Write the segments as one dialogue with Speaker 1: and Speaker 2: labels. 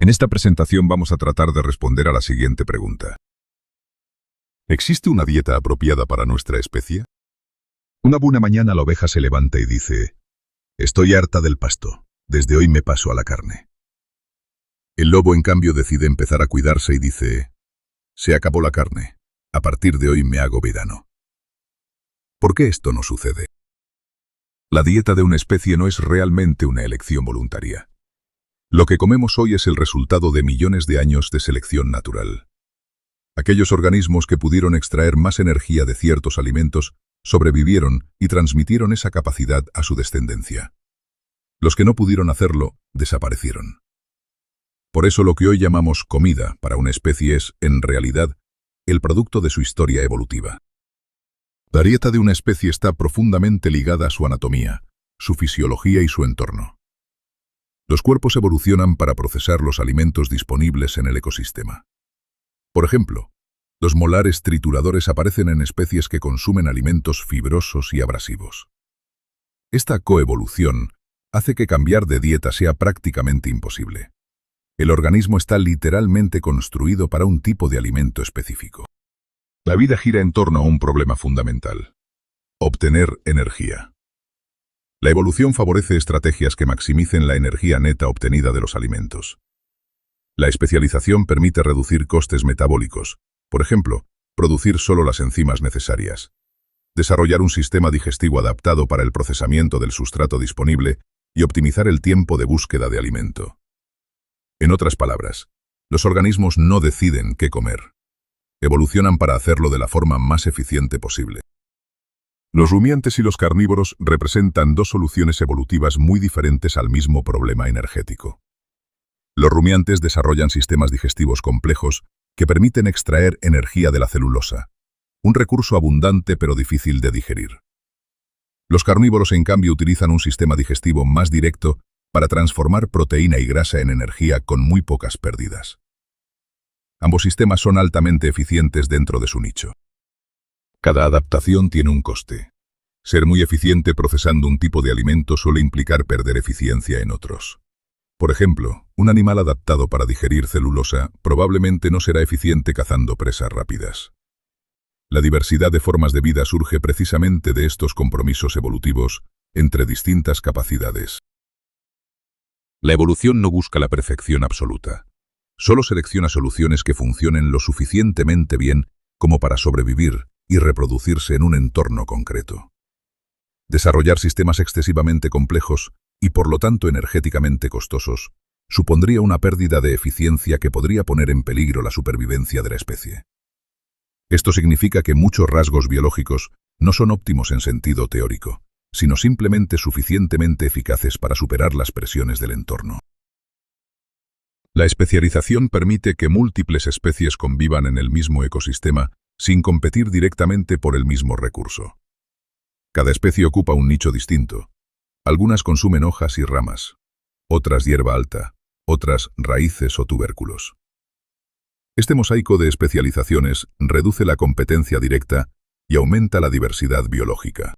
Speaker 1: En esta presentación vamos a tratar de responder a la siguiente pregunta. ¿Existe una dieta apropiada para nuestra especie? Una buena mañana la oveja se levanta y dice: estoy harta del pasto, desde hoy me paso a la carne. El lobo, en cambio, decide empezar a cuidarse y dice: se acabó la carne, a partir de hoy me hago vegano. ¿Por qué esto no sucede? La dieta de una especie no es realmente una elección voluntaria. Lo que comemos hoy es el resultado de millones de años de selección natural. Aquellos organismos que pudieron extraer más energía de ciertos alimentos sobrevivieron y transmitieron esa capacidad a su descendencia. Los que no pudieron hacerlo, desaparecieron. Por eso lo que hoy llamamos comida para una especie es, en realidad, el producto de su historia evolutiva. La dieta de una especie está profundamente ligada a su anatomía, su fisiología y su entorno. Los cuerpos evolucionan para procesar los alimentos disponibles en el ecosistema. Por ejemplo, los molares trituradores aparecen en especies que consumen alimentos fibrosos y abrasivos. Esta coevolución hace que cambiar de dieta sea prácticamente imposible. El organismo está literalmente construido para un tipo de alimento específico. La vida gira en torno a un problema fundamental: obtener energía. La evolución favorece estrategias que maximicen la energía neta obtenida de los alimentos. La especialización permite reducir costes metabólicos, por ejemplo, producir solo las enzimas necesarias, desarrollar un sistema digestivo adaptado para el procesamiento del sustrato disponible y optimizar el tiempo de búsqueda de alimento. En otras palabras, los organismos no deciden qué comer. Evolucionan para hacerlo de la forma más eficiente posible. Los rumiantes y los carnívoros representan dos soluciones evolutivas muy diferentes al mismo problema energético. Los rumiantes desarrollan sistemas digestivos complejos que permiten extraer energía de la celulosa, un recurso abundante pero difícil de digerir. Los carnívoros, en cambio, utilizan un sistema digestivo más directo para transformar proteína y grasa en energía con muy pocas pérdidas. Ambos sistemas son altamente eficientes dentro de su nicho. Cada adaptación tiene un coste. Ser muy eficiente procesando un tipo de alimento suele implicar perder eficiencia en otros. Por ejemplo, un animal adaptado para digerir celulosa probablemente no será eficiente cazando presas rápidas. La diversidad de formas de vida surge precisamente de estos compromisos evolutivos entre distintas capacidades. La evolución no busca la perfección absoluta. Solo selecciona soluciones que funcionen lo suficientemente bien como para sobrevivir y reproducirse en un entorno concreto. Desarrollar sistemas excesivamente complejos y por lo tanto energéticamente costosos supondría una pérdida de eficiencia que podría poner en peligro la supervivencia de la especie. Esto significa que muchos rasgos biológicos no son óptimos en sentido teórico, sino simplemente suficientemente eficaces para superar las presiones del entorno. La especialización permite que múltiples especies convivan en el mismo ecosistema sin competir directamente por el mismo recurso. Cada especie ocupa un nicho distinto. Algunas consumen hojas y ramas, otras hierba alta, otras raíces o tubérculos. Este mosaico de especializaciones reduce la competencia directa y aumenta la diversidad biológica.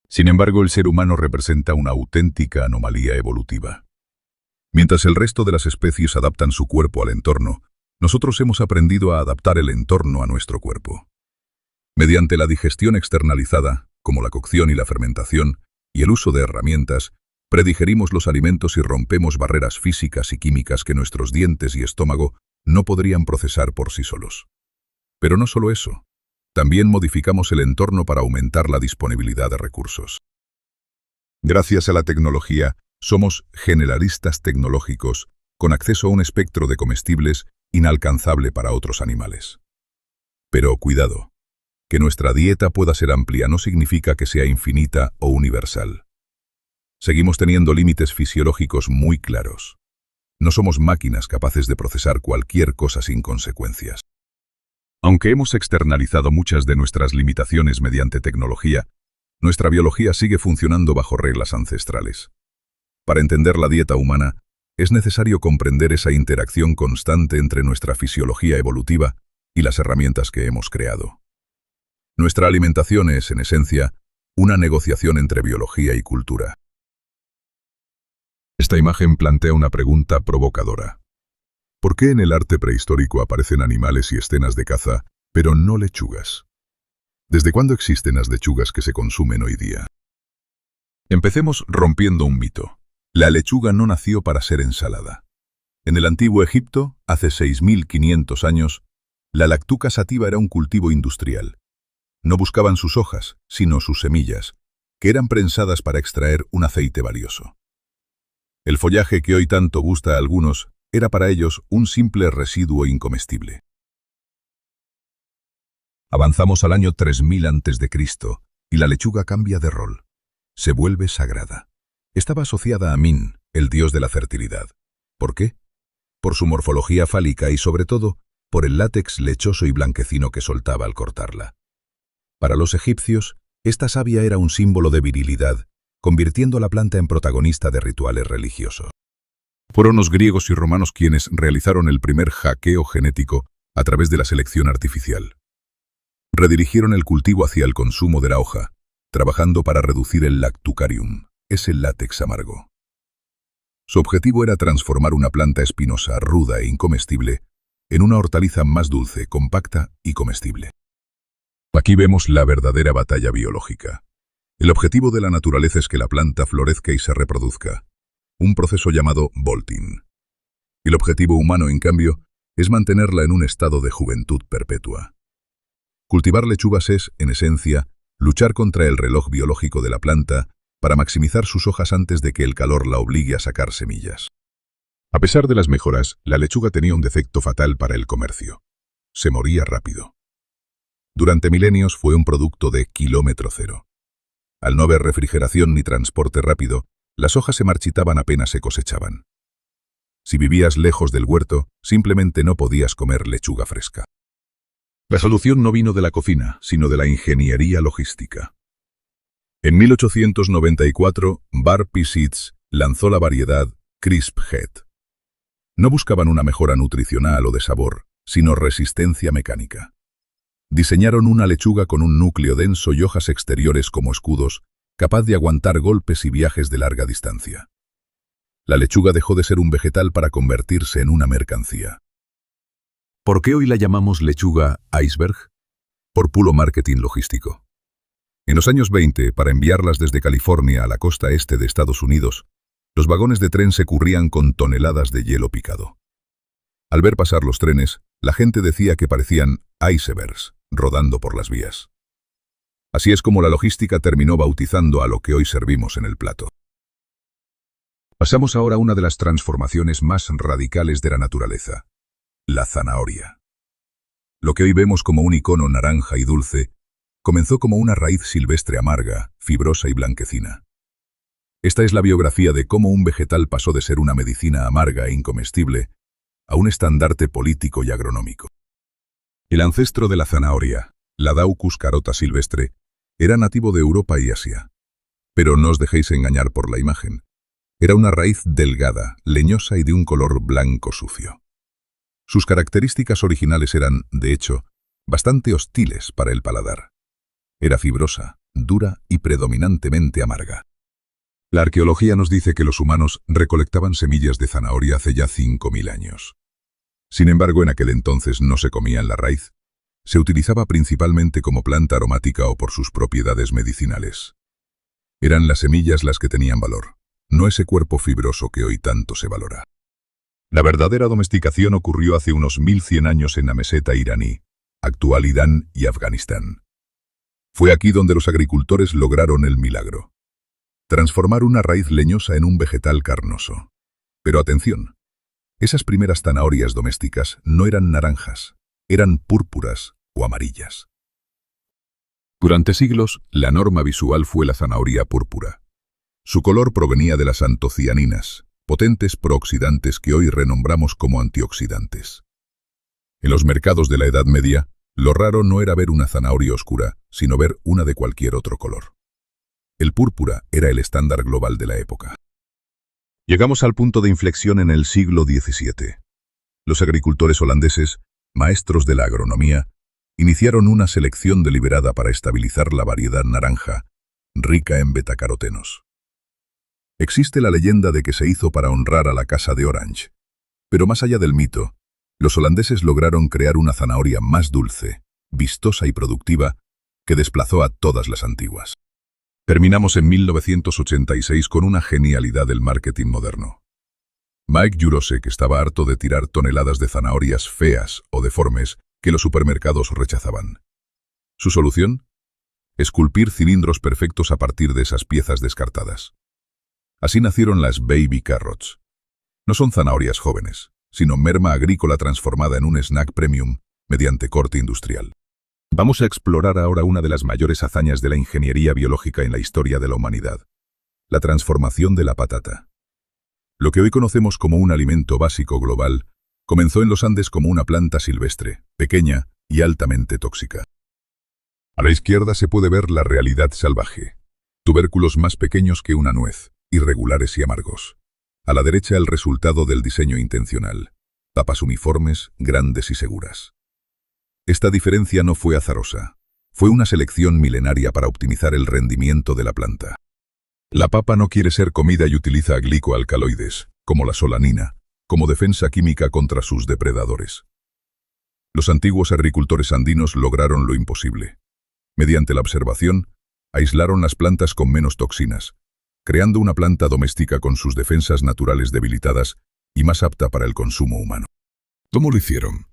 Speaker 1: Sin embargo, el ser humano representa una auténtica anomalía evolutiva. Mientras el resto de las especies adaptan su cuerpo al entorno, nosotros hemos aprendido a adaptar el entorno a nuestro cuerpo. Mediante la digestión externalizada, como la cocción y la fermentación, y el uso de herramientas, predigerimos los alimentos y rompemos barreras físicas y químicas que nuestros dientes y estómago no podrían procesar por sí solos. Pero no solo eso, también modificamos el entorno para aumentar la disponibilidad de recursos. Gracias a la tecnología, somos generalistas tecnológicos, con acceso a un espectro de comestibles inalcanzable para otros animales. Pero cuidado, que nuestra dieta pueda ser amplia no significa que sea infinita o universal. Seguimos teniendo límites fisiológicos muy claros. No somos máquinas capaces de procesar cualquier cosa sin consecuencias. Aunque hemos externalizado muchas de nuestras limitaciones mediante tecnología, nuestra biología sigue funcionando bajo reglas ancestrales. Para entender la dieta humana, es necesario comprender esa interacción constante entre nuestra fisiología evolutiva y las herramientas que hemos creado. Nuestra alimentación es, en esencia, una negociación entre biología y cultura. Esta imagen plantea una pregunta provocadora. ¿Por qué en el arte prehistórico aparecen animales y escenas de caza, pero no lechugas? ¿Desde cuándo existen las lechugas que se consumen hoy día? Empecemos rompiendo un mito. La lechuga no nació para ser ensalada. En el antiguo Egipto, hace 6.500 años, la lactuca sativa era un cultivo industrial. No buscaban sus hojas, sino sus semillas, que eran prensadas para extraer un aceite valioso. El follaje que hoy tanto gusta a algunos era para ellos un simple residuo incomestible. Avanzamos al año 3000 a.C. y la lechuga cambia de rol. Se vuelve sagrada. Estaba asociada a Min, el dios de la fertilidad. ¿Por qué? Por su morfología fálica y, sobre todo, por el látex lechoso y blanquecino que soltaba al cortarla. Para los egipcios, esta savia era un símbolo de virilidad, convirtiendo a la planta en protagonista de rituales religiosos. Fueron los griegos y romanos quienes realizaron el primer hackeo genético a través de la selección artificial. Redirigieron el cultivo hacia el consumo de la hoja, trabajando para reducir el lactucarium, ese látex amargo. Su objetivo era transformar una planta espinosa, ruda e incomestible en una hortaliza más dulce, compacta y comestible. Aquí vemos la verdadera batalla biológica. El objetivo de la naturaleza es que la planta florezca y se reproduzca, un proceso llamado bolting. El objetivo humano, en cambio, es mantenerla en un estado de juventud perpetua. Cultivar lechugas es, en esencia, luchar contra el reloj biológico de la planta para maximizar sus hojas antes de que el calor la obligue a sacar semillas. A pesar de las mejoras, la lechuga tenía un defecto fatal para el comercio. Se moría rápido. Durante milenios fue un producto de kilómetro cero. Al no haber refrigeración ni transporte rápido, las hojas se marchitaban apenas se cosechaban. Si vivías lejos del huerto, simplemente no podías comer lechuga fresca. La solución no vino de la cocina, sino de la ingeniería logística. En 1894, Burpee Seeds lanzó la variedad Crisp Head. No buscaban una mejora nutricional o de sabor, sino resistencia mecánica. Diseñaron una lechuga con un núcleo denso y hojas exteriores como escudos, capaz de aguantar golpes y viajes de larga distancia. La lechuga dejó de ser un vegetal para convertirse en una mercancía. ¿Por qué hoy la llamamos lechuga iceberg? Por puro marketing logístico. En los años 20, para enviarlas desde California a la costa este de Estados Unidos, los vagones de tren se currían con toneladas de hielo picado. Al ver pasar los trenes, la gente decía que parecían icebergs, rodando por las vías. Así es como la logística terminó bautizando a lo que hoy servimos en el plato. Pasamos ahora a una de las transformaciones más radicales de la naturaleza, la zanahoria. Lo que hoy vemos como un icono naranja y dulce, comenzó como una raíz silvestre amarga, fibrosa y blanquecina. Esta es la biografía de cómo un vegetal pasó de ser una medicina amarga e incomestible a un estandarte político y agronómico. El ancestro de la zanahoria, la Daucus carota silvestre, era nativo de Europa y Asia. Pero no os dejéis engañar por la imagen. Era una raíz delgada, leñosa y de un color blanco sucio. Sus características originales eran, de hecho, bastante hostiles para el paladar. Era fibrosa, dura y predominantemente amarga. La arqueología nos dice que los humanos recolectaban semillas de zanahoria hace ya 5000 años. Sin embargo, en aquel entonces no se comían la raíz. Se utilizaba principalmente como planta aromática o por sus propiedades medicinales. Eran las semillas las que tenían valor, no ese cuerpo fibroso que hoy tanto se valora. La verdadera domesticación ocurrió hace unos 1100 años en la meseta iraní, actual Irán y Afganistán. Fue aquí donde los agricultores lograron el milagro. Transformar una raíz leñosa en un vegetal carnoso. Pero atención, esas primeras zanahorias domésticas no eran naranjas, eran púrpuras o amarillas. Durante siglos, la norma visual fue la zanahoria púrpura. Su color provenía de las antocianinas, potentes prooxidantes que hoy renombramos como antioxidantes. En los mercados de la Edad Media, lo raro no era ver una zanahoria oscura, sino ver una de cualquier otro color. El púrpura era el estándar global de la época. Llegamos al punto de inflexión en el siglo XVII. Los agricultores holandeses, maestros de la agronomía, iniciaron una selección deliberada para estabilizar la variedad naranja, rica en betacarotenos. Existe la leyenda de que se hizo para honrar a la casa de Orange. Pero más allá del mito, los holandeses lograron crear una zanahoria más dulce, vistosa y productiva que desplazó a todas las antiguas. Terminamos en 1986 con una genialidad del marketing moderno. Mike Jurosek estaba harto de tirar toneladas de zanahorias feas o deformes que los supermercados rechazaban. ¿Su solución? Esculpir cilindros perfectos a partir de esas piezas descartadas. Así nacieron las Baby Carrots. No son zanahorias jóvenes, sino merma agrícola transformada en un snack premium mediante corte industrial. Vamos a explorar ahora una de las mayores hazañas de la ingeniería biológica en la historia de la humanidad: la transformación de la patata. Lo que hoy conocemos como un alimento básico global comenzó en los Andes como una planta silvestre, pequeña y altamente tóxica. A la izquierda se puede ver la realidad salvaje. Tubérculos más pequeños que una nuez, irregulares y amargos. A la derecha el resultado del diseño intencional. Papas uniformes, grandes y seguras. Esta diferencia no fue azarosa. Fue una selección milenaria para optimizar el rendimiento de la planta. La papa no quiere ser comida y utiliza glicoalcaloides, como la solanina, como defensa química contra sus depredadores. Los antiguos agricultores andinos lograron lo imposible. Mediante la observación, aislaron las plantas con menos toxinas, creando una planta doméstica con sus defensas naturales debilitadas y más apta para el consumo humano. ¿Cómo lo hicieron?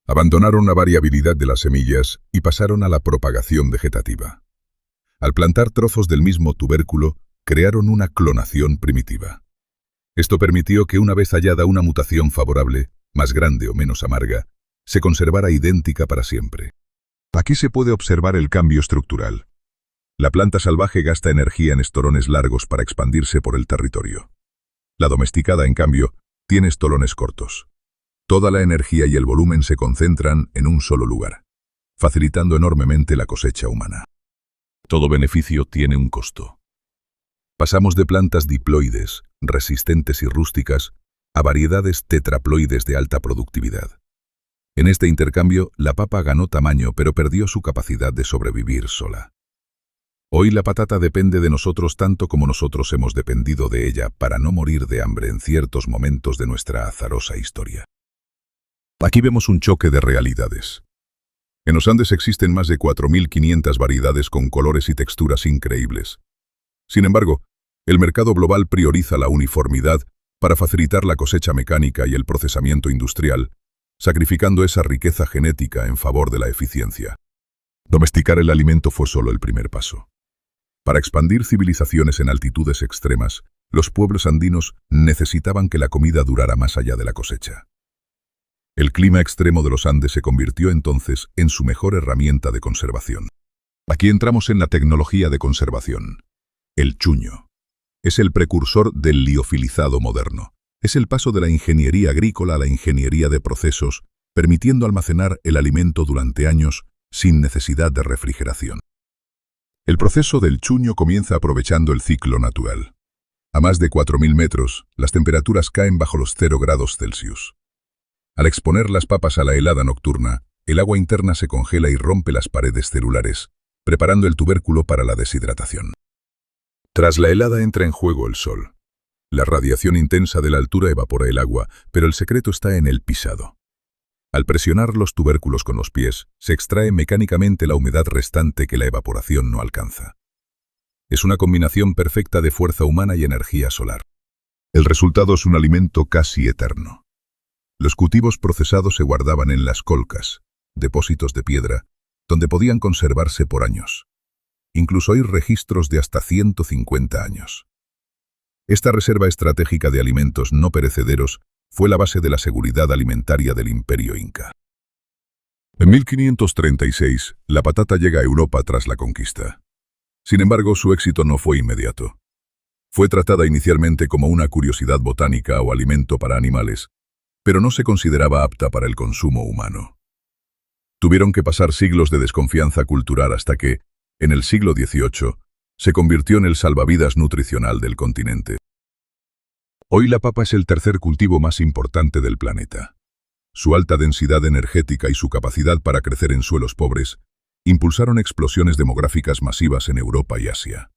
Speaker 1: Abandonaron la variabilidad de las semillas y pasaron a la propagación vegetativa. Al plantar trozos del mismo tubérculo, crearon una clonación primitiva. Esto permitió que una vez hallada una mutación favorable, más grande o menos amarga, se conservara idéntica para siempre. Aquí se puede observar el cambio estructural. La planta salvaje gasta energía en estolones largos para expandirse por el territorio. La domesticada, en cambio, tiene estolones cortos. Toda la energía y el volumen se concentran en un solo lugar, facilitando enormemente la cosecha humana. Todo beneficio tiene un costo. Pasamos de plantas diploides, resistentes y rústicas, a variedades tetraploides de alta productividad. En este intercambio, la papa ganó tamaño pero perdió su capacidad de sobrevivir sola. Hoy la patata depende de nosotros tanto como nosotros hemos dependido de ella para no morir de hambre en ciertos momentos de nuestra azarosa historia. Aquí vemos un choque de realidades. En los Andes existen más de 4.500 variedades con colores y texturas increíbles. Sin embargo, el mercado global prioriza la uniformidad para facilitar la cosecha mecánica y el procesamiento industrial, sacrificando esa riqueza genética en favor de la eficiencia. Domesticar el alimento fue solo el primer paso. Para expandir civilizaciones en altitudes extremas, los pueblos andinos necesitaban que la comida durara más allá de la cosecha. El clima extremo de los Andes se convirtió entonces en su mejor herramienta de conservación. Aquí entramos en la tecnología de conservación. El chuño. Es el precursor del liofilizado moderno. Es el paso de la ingeniería agrícola a la ingeniería de procesos, permitiendo almacenar el alimento durante años sin necesidad de refrigeración. El proceso del chuño comienza aprovechando el ciclo natural. A más de 4.000 metros, las temperaturas caen bajo los 0 grados Celsius. Al exponer las papas a la helada nocturna, el agua interna se congela y rompe las paredes celulares, preparando el tubérculo para la deshidratación. Tras la helada entra en juego el sol. La radiación intensa de la altura evapora el agua, pero el secreto está en el pisado. Al presionar los tubérculos con los pies, se extrae mecánicamente la humedad restante que la evaporación no alcanza. Es una combinación perfecta de fuerza humana y energía solar. El resultado es un alimento casi eterno. Los cultivos procesados se guardaban en las colcas, depósitos de piedra, donde podían conservarse por años. Incluso hay registros de hasta 150 años. Esta reserva estratégica de alimentos no perecederos fue la base de la seguridad alimentaria del Imperio Inca. En 1536, la patata llega a Europa tras la conquista. Sin embargo, su éxito no fue inmediato. Fue tratada inicialmente como una curiosidad botánica o alimento para animales, pero no se consideraba apta para el consumo humano. Tuvieron que pasar siglos de desconfianza cultural hasta que, en el siglo XVIII, se convirtió en el salvavidas nutricional del continente. Hoy la papa es el tercer cultivo más importante del planeta. Su alta densidad energética y su capacidad para crecer en suelos pobres impulsaron explosiones demográficas masivas en Europa y Asia.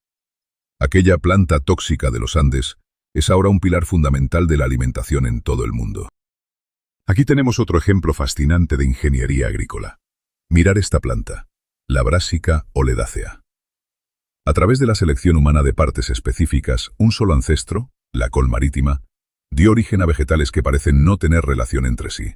Speaker 1: Aquella planta tóxica de los Andes es ahora un pilar fundamental de la alimentación en todo el mundo. Aquí tenemos otro ejemplo fascinante de ingeniería agrícola. Mirar esta planta, la Brassica oledacea. A través de la selección humana de partes específicas, un solo ancestro, la col marítima, dio origen a vegetales que parecen no tener relación entre sí.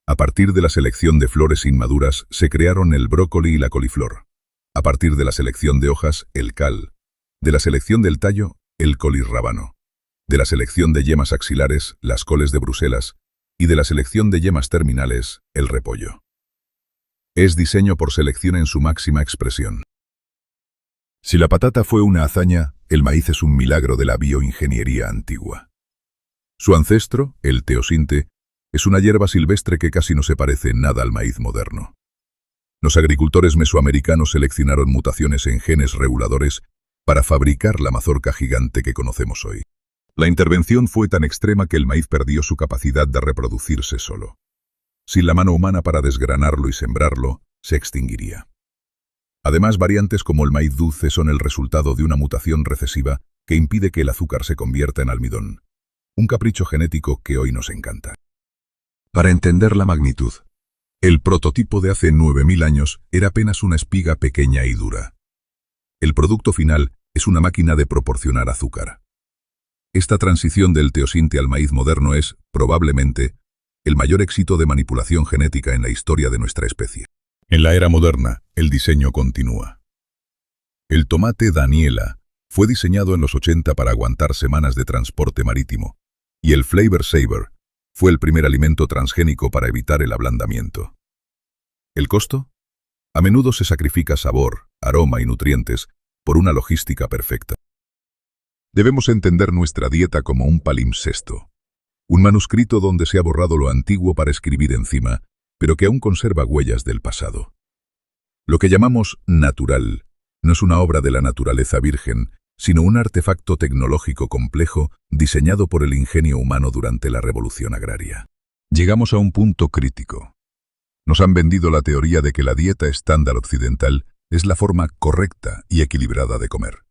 Speaker 1: A partir de la selección de flores inmaduras se crearon el brócoli y la coliflor. A partir de la selección de hojas, el cal. De la selección del tallo, el colirrábano. De la selección de yemas axilares, las coles de Bruselas. Y de la selección de yemas terminales, el repollo. Es diseño por selección en su máxima expresión. Si la patata fue una hazaña, el maíz es un milagro de la bioingeniería antigua. Su ancestro, el teosinte, es una hierba silvestre que casi no se parece en nada al maíz moderno. Los agricultores mesoamericanos seleccionaron mutaciones en genes reguladores para fabricar la mazorca gigante que conocemos hoy. La intervención fue tan extrema que el maíz perdió su capacidad de reproducirse solo. Sin la mano humana para desgranarlo y sembrarlo, se extinguiría. Además, variantes como el maíz dulce son el resultado de una mutación recesiva que impide que el azúcar se convierta en almidón. Un capricho genético que hoy nos encanta. Para entender la magnitud, el prototipo de hace 9000 años era apenas una espiga pequeña y dura. El producto final es una máquina de proporcionar azúcar. Esta transición del teosinte al maíz moderno es, probablemente, el mayor éxito de manipulación genética en la historia de nuestra especie. En la era moderna, el diseño continúa. El tomate Daniela fue diseñado en los 80 para aguantar semanas de transporte marítimo, y el Flavor Saver fue el primer alimento transgénico para evitar el ablandamiento. ¿El costo? A menudo se sacrifica sabor, aroma y nutrientes por una logística perfecta. Debemos entender nuestra dieta como un palimpsesto, un manuscrito donde se ha borrado lo antiguo para escribir encima, pero que aún conserva huellas del pasado. Lo que llamamos natural no es una obra de la naturaleza virgen, sino un artefacto tecnológico complejo diseñado por el ingenio humano durante la revolución agraria. Llegamos a un punto crítico. Nos han vendido la teoría de que la dieta estándar occidental es la forma correcta y equilibrada de comer.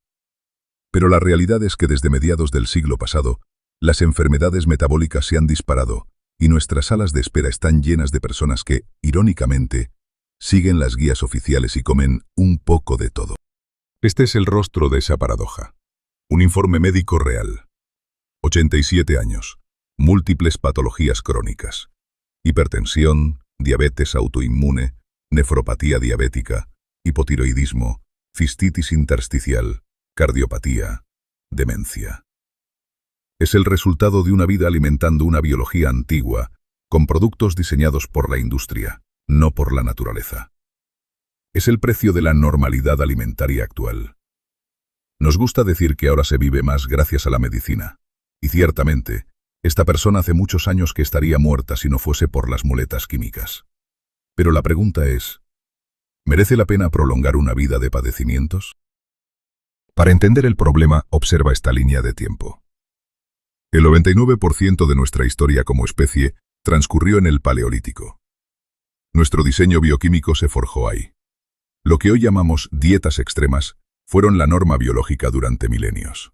Speaker 1: Pero la realidad es que desde mediados del siglo pasado, las enfermedades metabólicas se han disparado y nuestras salas de espera están llenas de personas que, irónicamente, siguen las guías oficiales y comen un poco de todo. Este es el rostro de esa paradoja. Un informe médico real. 87 años. Múltiples patologías crónicas. Hipertensión, diabetes autoinmune, nefropatía diabética, hipotiroidismo, cistitis intersticial, cardiopatía, demencia. Es el resultado de una vida alimentando una biología antigua, con productos diseñados por la industria, no por la naturaleza. Es el precio de la normalidad alimentaria actual. Nos gusta decir que ahora se vive más gracias a la medicina, y ciertamente, esta persona hace muchos años que estaría muerta si no fuese por las muletas químicas. Pero la pregunta es, ¿merece la pena prolongar una vida de padecimientos? Para entender el problema, observa esta línea de tiempo. El 99% de nuestra historia como especie transcurrió en el Paleolítico. Nuestro diseño bioquímico se forjó ahí. Lo que hoy llamamos dietas extremas fueron la norma biológica durante milenios.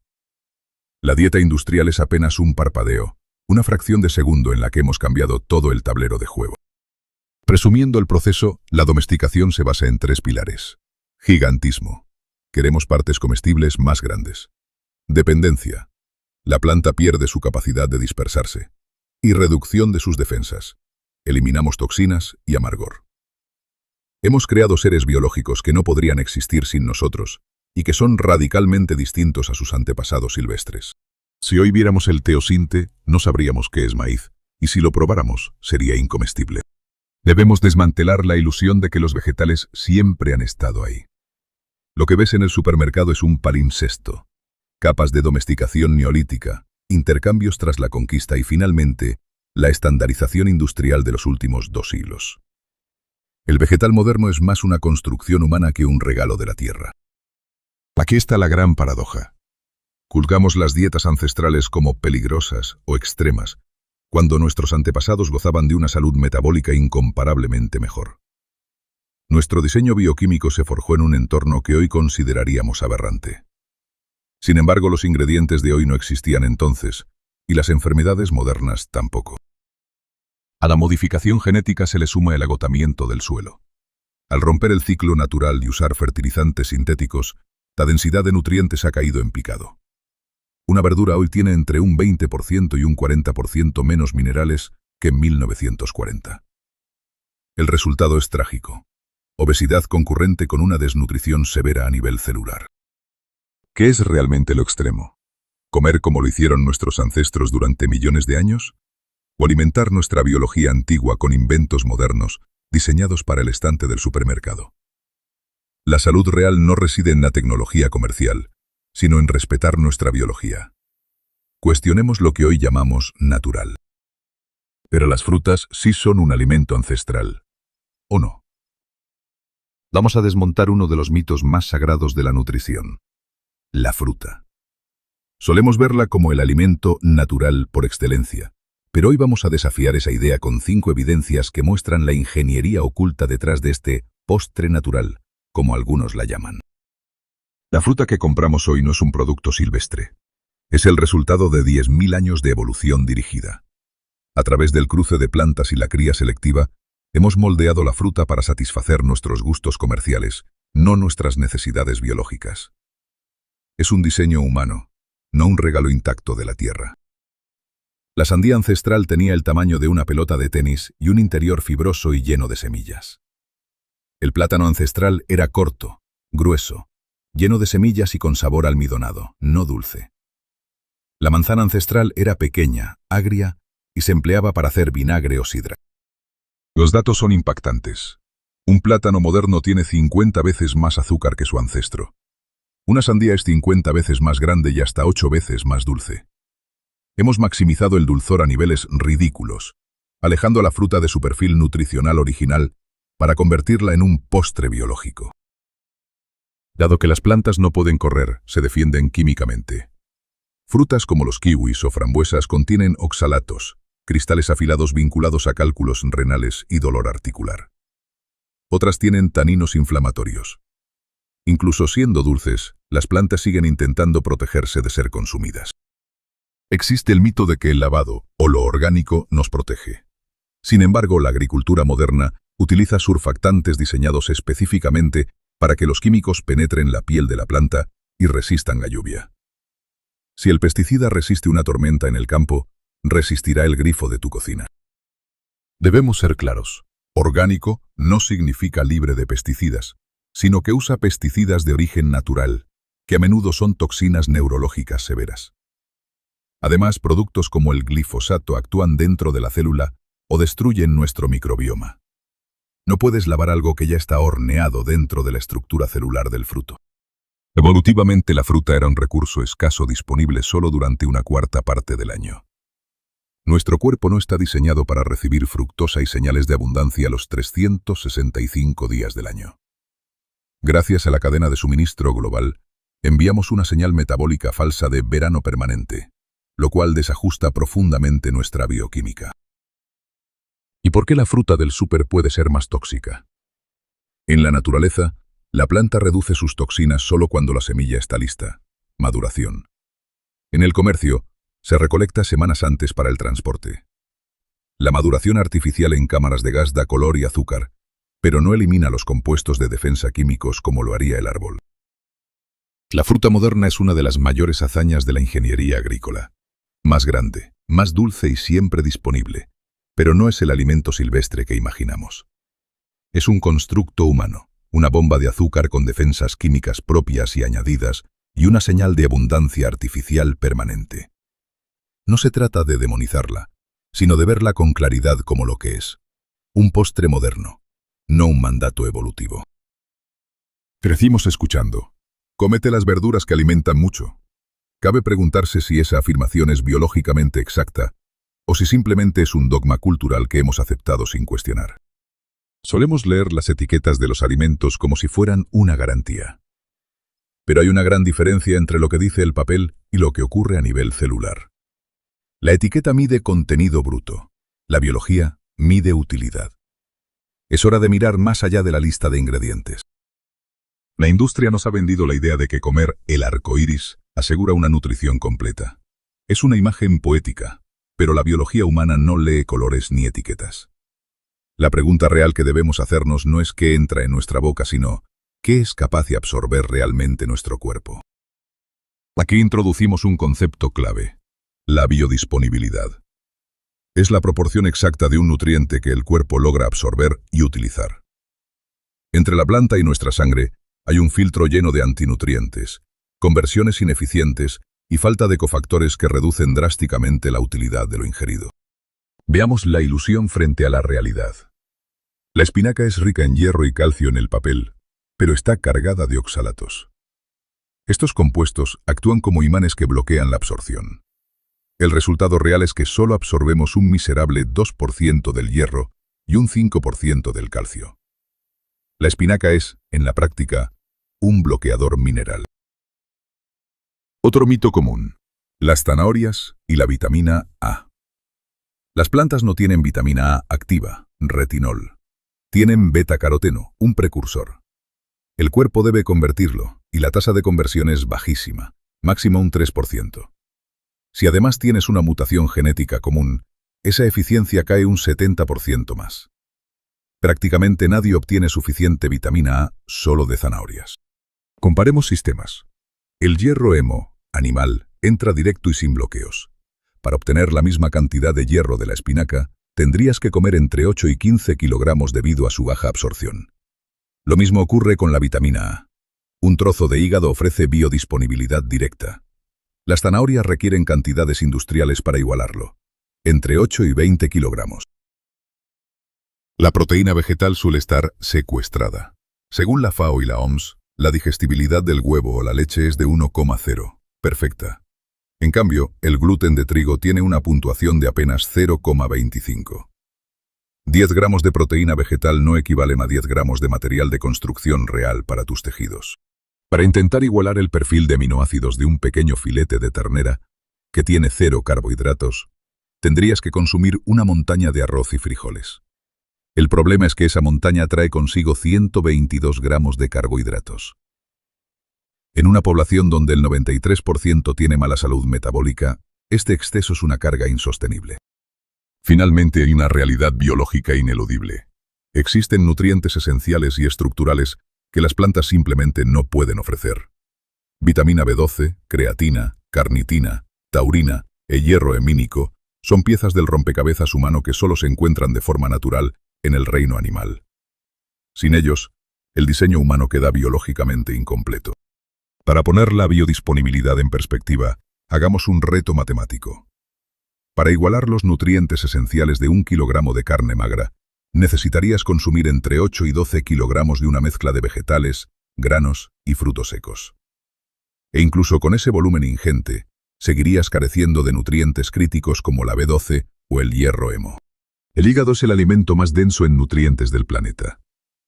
Speaker 1: La dieta industrial es apenas un parpadeo, una fracción de segundo en la que hemos cambiado todo el tablero de juego. Resumiendo el proceso, la domesticación se basa en 3 pilares. Gigantismo. Queremos partes comestibles más grandes. Dependencia. La planta pierde su capacidad de dispersarse. Y reducción de sus defensas. Eliminamos toxinas y amargor. Hemos creado seres biológicos que no podrían existir sin nosotros, y que son radicalmente distintos a sus antepasados silvestres. Si hoy viéramos el teosinte, no sabríamos qué es maíz, y si lo probáramos, sería incomestible. Debemos desmantelar la ilusión de que los vegetales siempre han estado ahí. Lo que ves en el supermercado es un palimpsesto. Capas de domesticación neolítica, intercambios tras la conquista y finalmente, la estandarización industrial de los últimos 2 siglos. El vegetal moderno es más una construcción humana que un regalo de la tierra. Aquí está la gran paradoja. Juzgamos las dietas ancestrales como peligrosas o extremas, cuando nuestros antepasados gozaban de una salud metabólica incomparablemente mejor. Nuestro diseño bioquímico se forjó en un entorno que hoy consideraríamos aberrante. Sin embargo, los ingredientes de hoy no existían entonces, y las enfermedades modernas tampoco. A la modificación genética se le suma el agotamiento del suelo. Al romper el ciclo natural y usar fertilizantes sintéticos, la densidad de nutrientes ha caído en picado. Una verdura hoy tiene entre un 20% y un 40% menos minerales que en 1940. El resultado es trágico. Obesidad concurrente con una desnutrición severa a nivel celular. ¿Qué es realmente lo extremo? ¿Comer como lo hicieron nuestros ancestros durante millones de años? ¿O alimentar nuestra biología antigua con inventos modernos diseñados para el estante del supermercado? La salud real no reside en la tecnología comercial, sino en respetar nuestra biología. Cuestionemos lo que hoy llamamos natural. Pero las frutas sí son un alimento ancestral, ¿o no? Vamos a desmontar uno de los mitos más sagrados de la nutrición: la fruta. Solemos verla como el alimento natural por excelencia, pero hoy vamos a desafiar esa idea con 5 evidencias que muestran la ingeniería oculta detrás de este postre natural, como algunos la llaman. La fruta que compramos hoy no es un producto silvestre. Es el resultado de 10.000 años de evolución dirigida. A través del cruce de plantas y la cría selectiva, hemos moldeado la fruta para satisfacer nuestros gustos comerciales, no nuestras necesidades biológicas. Es un diseño humano, no un regalo intacto de la tierra. La sandía ancestral tenía el tamaño de una pelota de tenis y un interior fibroso y lleno de semillas. El plátano ancestral era corto, grueso, lleno de semillas y con sabor almidonado, no dulce. La manzana ancestral era pequeña, agria y se empleaba para hacer vinagre o sidra. Los datos son impactantes. Un plátano moderno tiene 50 veces más azúcar que su ancestro. Una sandía es 50 veces más grande y hasta 8 veces más dulce. Hemos maximizado el dulzor a niveles ridículos, alejando a la fruta de su perfil nutricional original para convertirla en un postre biológico. Dado que las plantas no pueden correr, se defienden químicamente. Frutas como los kiwis o frambuesas contienen oxalatos, cristales afilados vinculados a cálculos renales y dolor articular. Otras tienen taninos inflamatorios. Incluso siendo dulces, las plantas siguen intentando protegerse de ser consumidas. Existe el mito de que el lavado, o lo orgánico, nos protege. Sin embargo, la agricultura moderna utiliza surfactantes diseñados específicamente para que los químicos penetren la piel de la planta y resistan la lluvia. Si el pesticida resiste una tormenta en el campo, resistirá el grifo de tu cocina. Debemos ser claros. Orgánico no significa libre de pesticidas, sino que usa pesticidas de origen natural, que a menudo son toxinas neurológicas severas. Además, productos como el glifosato actúan dentro de la célula o destruyen nuestro microbioma. No puedes lavar algo que ya está horneado dentro de la estructura celular del fruto. Evolutivamente, la fruta era un recurso escaso disponible solo durante una cuarta parte del año. Nuestro cuerpo no está diseñado para recibir fructosa y señales de abundancia los 365 días del año. Gracias a la cadena de suministro global, enviamos una señal metabólica falsa de verano permanente, lo cual desajusta profundamente nuestra bioquímica. ¿Y por qué la fruta del súper puede ser más tóxica? En la naturaleza, la planta reduce sus toxinas solo cuando la semilla está lista, maduración. En el comercio, se recolecta semanas antes para el transporte. La maduración artificial en cámaras de gas da color y azúcar, pero no elimina los compuestos de defensa químicos como lo haría el árbol. La fruta moderna es una de las mayores hazañas de la ingeniería agrícola. Más grande, más dulce y siempre disponible, pero no es el alimento silvestre que imaginamos. Es un constructo humano, una bomba de azúcar con defensas químicas propias y añadidas y una señal de abundancia artificial permanente. No se trata de demonizarla, sino de verla con claridad como lo que es: un postre moderno, no un mandato evolutivo. Crecimos escuchando: cómete las verduras que alimentan mucho. Cabe preguntarse si esa afirmación es biológicamente exacta o si simplemente es un dogma cultural que hemos aceptado sin cuestionar. Solemos leer las etiquetas de los alimentos como si fueran una garantía. Pero hay una gran diferencia entre lo que dice el papel y lo que ocurre a nivel celular. La etiqueta mide contenido bruto. La biología mide utilidad. Es hora de mirar más allá de la lista de ingredientes. La industria nos ha vendido la idea de que comer el arco iris asegura una nutrición completa. Es una imagen poética, pero la biología humana no lee colores ni etiquetas. La pregunta real que debemos hacernos no es qué entra en nuestra boca, sino qué es capaz de absorber realmente nuestro cuerpo. Aquí introducimos un concepto clave: la biodisponibilidad. Es la proporción exacta de un nutriente que el cuerpo logra absorber y utilizar. Entre la planta y nuestra sangre hay un filtro lleno de antinutrientes, conversiones ineficientes y falta de cofactores que reducen drásticamente la utilidad de lo ingerido. Veamos la ilusión frente a la realidad. La espinaca es rica en hierro y calcio en el papel, pero está cargada de oxalatos. Estos compuestos actúan como imanes que bloquean la absorción. El resultado real es que solo absorbemos un miserable 2% del hierro y un 5% del calcio. La espinaca es, en la práctica, un bloqueador mineral. Otro mito común: las zanahorias y la vitamina A. Las plantas no tienen vitamina A activa, retinol. Tienen beta-caroteno, un precursor. El cuerpo debe convertirlo, y la tasa de conversión es bajísima, máximo un 3%. Si además tienes una mutación genética común, esa eficiencia cae un 70% más. Prácticamente nadie obtiene suficiente vitamina A solo de zanahorias. Comparemos sistemas. El hierro hemo, animal, entra directo y sin bloqueos. Para obtener la misma cantidad de hierro de la espinaca, tendrías que comer entre 8 y 15 kilogramos debido a su baja absorción. Lo mismo ocurre con la vitamina A. Un trozo de hígado ofrece biodisponibilidad directa. Las zanahorias requieren cantidades industriales para igualarlo, entre 8 y 20 kilogramos. La proteína vegetal suele estar secuestrada. Según la FAO y la OMS, la digestibilidad del huevo o la leche es de 1,0, perfecta. En cambio, el gluten de trigo tiene una puntuación de apenas 0,25. 10 gramos de proteína vegetal no equivalen a 10 gramos de material de construcción real para tus tejidos. Para intentar igualar el perfil de aminoácidos de un pequeño filete de ternera, que tiene 0 carbohidratos, tendrías que consumir una montaña de arroz y frijoles. El problema es que esa montaña trae consigo 122 gramos de carbohidratos. En una población donde el 93% tiene mala salud metabólica, este exceso es una carga insostenible. Finalmente, hay una realidad biológica ineludible. Existen nutrientes esenciales y estructurales que las plantas simplemente no pueden ofrecer. Vitamina B12, creatina, carnitina, taurina e hierro hemínico son piezas del rompecabezas humano que solo se encuentran de forma natural en el reino animal. Sin ellos, el diseño humano queda biológicamente incompleto. Para poner la biodisponibilidad en perspectiva, hagamos un reto matemático. Para igualar los nutrientes esenciales de 1 kilogramo de carne magra, necesitarías consumir entre 8 y 12 kilogramos de una mezcla de vegetales, granos y frutos secos. E incluso con ese volumen ingente, seguirías careciendo de nutrientes críticos como la B12 o el hierro hemo. El hígado es el alimento más denso en nutrientes del planeta.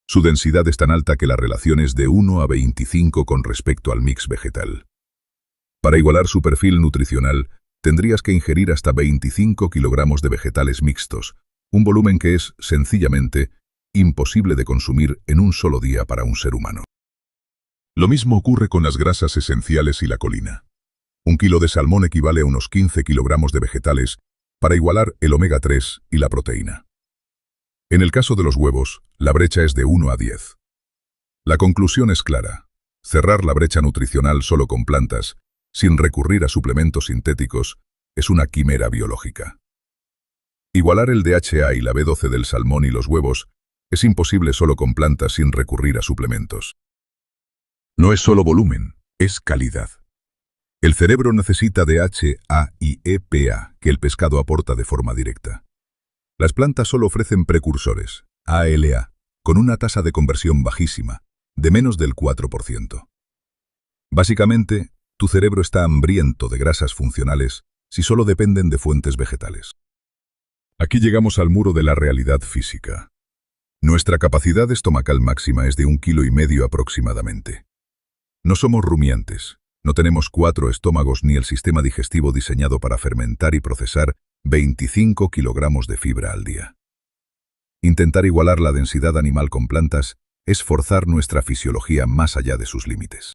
Speaker 1: Su densidad es tan alta que la relación es de 1 a 25 con respecto al mix vegetal. Para igualar su perfil nutricional, tendrías que ingerir hasta 25 kilogramos de vegetales mixtos, un volumen que es, sencillamente, imposible de consumir en un solo día para un ser humano. Lo mismo ocurre con las grasas esenciales y la colina. 1 kilo de salmón equivale a unos 15 kilogramos de vegetales para igualar el omega 3 y la proteína. En el caso de los huevos, la brecha es de 1 a 10. La conclusión es clara: cerrar la brecha nutricional solo con plantas, sin recurrir a suplementos sintéticos, es una quimera biológica. Igualar el DHA y la B12 del salmón y los huevos es imposible solo con plantas sin recurrir a suplementos. No es solo volumen, es calidad. El cerebro necesita DHA y EPA, que el pescado aporta de forma directa. Las plantas solo ofrecen precursores, ALA, con una tasa de conversión bajísima, de menos del 4%. Básicamente, tu cerebro está hambriento de grasas funcionales si solo dependen de fuentes vegetales. Aquí llegamos al muro de la realidad física. Nuestra capacidad estomacal máxima es de 1,5 kilos aproximadamente. No somos rumiantes, no tenemos 4 estómagos ni el sistema digestivo diseñado para fermentar y procesar 25 kilogramos de fibra al día. Intentar igualar la densidad animal con plantas es forzar nuestra fisiología más allá de sus límites.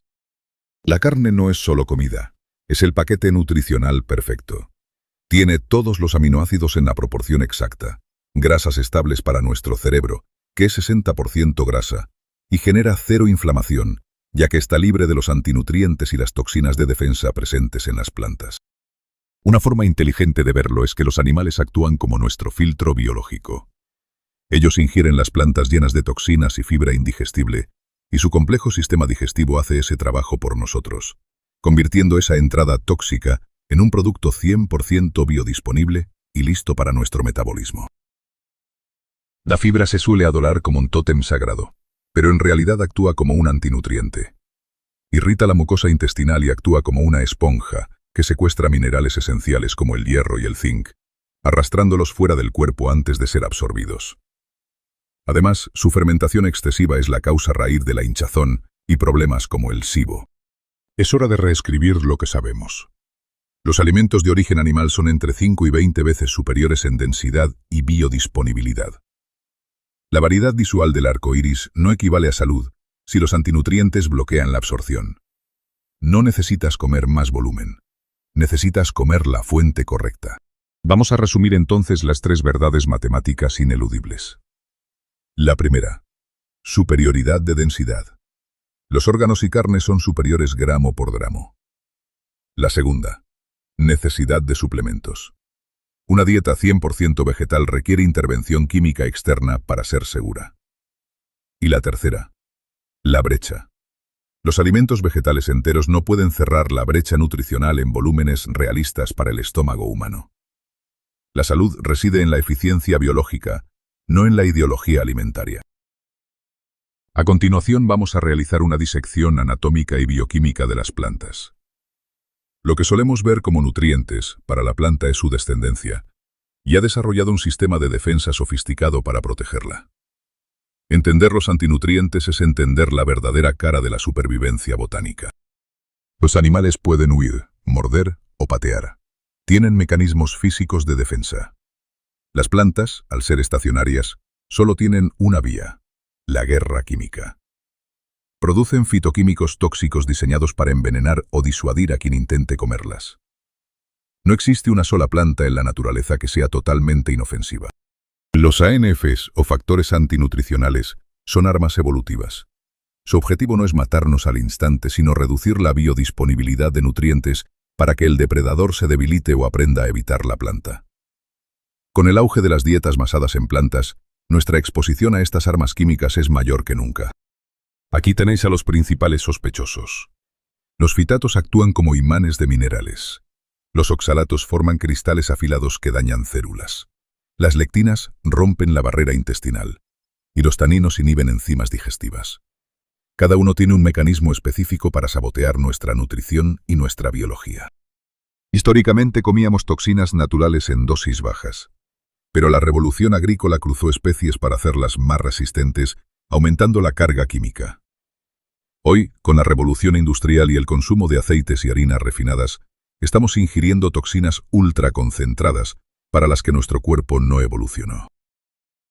Speaker 1: La carne no es solo comida, Es el paquete nutricional perfecto. Tiene todos los aminoácidos en la proporción exacta, grasas estables para nuestro cerebro, que es 60% grasa, y genera cero inflamación, ya que está libre de los antinutrientes y las toxinas de defensa presentes en las plantas. Una forma inteligente de verlo es que los animales actúan como nuestro filtro biológico. Ellos ingieren las plantas llenas de toxinas y fibra indigestible, y su complejo sistema digestivo hace ese trabajo por nosotros, convirtiendo esa entrada tóxica en un producto 100% biodisponible y listo para nuestro metabolismo. La fibra se suele adorar como un tótem sagrado, pero en realidad actúa como un antinutriente. Irrita la mucosa intestinal y actúa como una esponja que secuestra minerales esenciales como el hierro y el zinc, arrastrándolos fuera del cuerpo antes de ser absorbidos. Además, su fermentación excesiva es la causa raíz de la hinchazón y problemas como el SIBO. Es hora de reescribir lo que sabemos. Los alimentos de origen animal son entre 5 y 20 veces superiores en densidad y biodisponibilidad. La variedad visual del arco iris no equivale a salud si los antinutrientes bloquean la absorción. No necesitas comer más volumen. Necesitas comer la fuente correcta. Vamos a resumir entonces las 3 verdades matemáticas ineludibles. La primera, superioridad de densidad. Los órganos y carnes son superiores gramo por gramo. La segunda, necesidad de suplementos. Una dieta 100% vegetal requiere intervención química externa para ser segura. Y la tercera, la brecha. Los alimentos vegetales enteros no pueden cerrar la brecha nutricional en volúmenes realistas para el estómago humano. La salud reside en la eficiencia biológica, no en la ideología alimentaria. A continuación vamos a realizar una disección anatómica y bioquímica de las plantas. Lo que solemos ver como nutrientes para la planta es su descendencia, y ha desarrollado un sistema de defensa sofisticado para protegerla. Entender los antinutrientes es entender la verdadera cara de la supervivencia botánica. Los animales pueden huir, morder o patear. Tienen mecanismos físicos de defensa. Las plantas, al ser estacionarias, solo tienen una vía: la guerra química. Producen fitoquímicos tóxicos diseñados para envenenar o disuadir a quien intente comerlas. No existe una sola planta en la naturaleza que sea totalmente inofensiva. Los ANFs, o factores antinutricionales, son armas evolutivas. Su objetivo no es matarnos al instante, sino reducir la biodisponibilidad de nutrientes para que el depredador se debilite o aprenda a evitar la planta. Con el auge de las dietas basadas en plantas, nuestra exposición a estas armas químicas es mayor que nunca. Aquí tenéis a los principales sospechosos. Los fitatos actúan como imanes de minerales. Los oxalatos forman cristales afilados que dañan células. Las lectinas rompen la barrera intestinal. Y los taninos inhiben enzimas digestivas. Cada uno tiene un mecanismo específico para sabotear nuestra nutrición y nuestra biología. Históricamente comíamos toxinas naturales en dosis bajas. Pero la revolución agrícola cruzó especies para hacerlas más resistentes, aumentando la carga química. Hoy, con la revolución industrial y el consumo de aceites y harinas refinadas, estamos ingiriendo toxinas ultraconcentradas para las que nuestro cuerpo no evolucionó.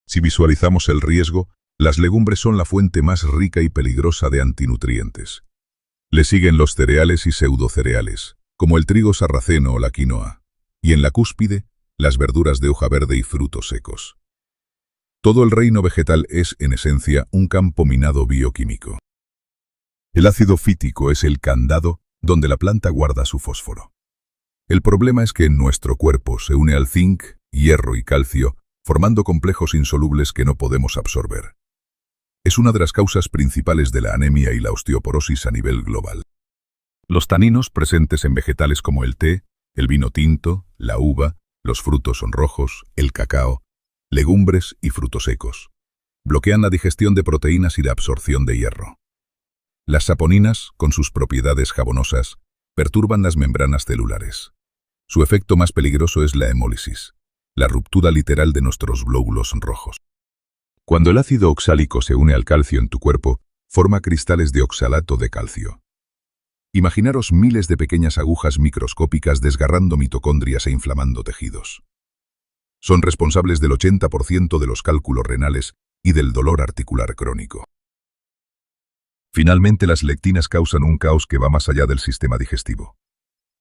Speaker 1: Si visualizamos el riesgo, las legumbres son la fuente más rica y peligrosa de antinutrientes. Le siguen los cereales y pseudocereales, como el trigo sarraceno o la quinoa, y en la cúspide, las verduras de hoja verde y frutos secos. Todo el reino vegetal es, en esencia, un campo minado bioquímico. El ácido fítico es el candado donde la planta guarda su fósforo. El problema es que en nuestro cuerpo se une al zinc, hierro y calcio, formando complejos insolubles que no podemos absorber. Es una de las causas principales de la anemia y la osteoporosis a nivel global. Los taninos presentes en vegetales como el té, el vino tinto, la uva, los frutos sonrojos, el cacao, legumbres y frutos secos, bloquean la digestión de proteínas y la absorción de hierro. Las saponinas, con sus propiedades jabonosas, perturban las membranas celulares. Su efecto más peligroso es la hemólisis, la ruptura literal de nuestros glóbulos rojos. Cuando el ácido oxálico se une al calcio en tu cuerpo, forma cristales de oxalato de calcio. Imaginaros miles de pequeñas agujas microscópicas desgarrando mitocondrias e inflamando tejidos. Son responsables del 80% de los cálculos renales y del dolor articular crónico. Finalmente, las lectinas causan un caos que va más allá del sistema digestivo.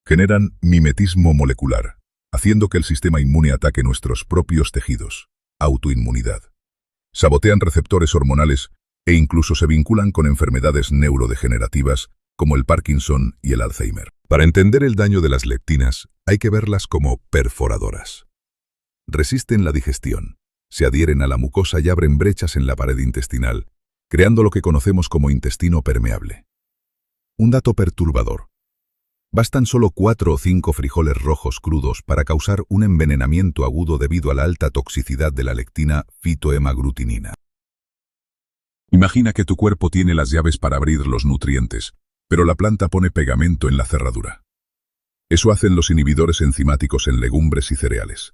Speaker 1: Generan mimetismo molecular, haciendo que el sistema inmune ataque nuestros propios tejidos. Autoinmunidad. Sabotean receptores hormonales e incluso se vinculan con enfermedades neurodegenerativas como el Parkinson y el Alzheimer. Para entender el daño de las lectinas, hay que verlas como perforadoras. Resisten la digestión, se adhieren a la mucosa y abren brechas en la pared intestinal, creando lo que conocemos como intestino permeable. Un dato perturbador. Bastan solo 4 o 5 frijoles rojos crudos para causar un envenenamiento agudo debido a la alta toxicidad de la lectina fitohemaglutinina. Imagina que tu cuerpo tiene las llaves para abrir los nutrientes, pero la planta pone pegamento en la cerradura. Eso hacen los inhibidores enzimáticos en legumbres y cereales.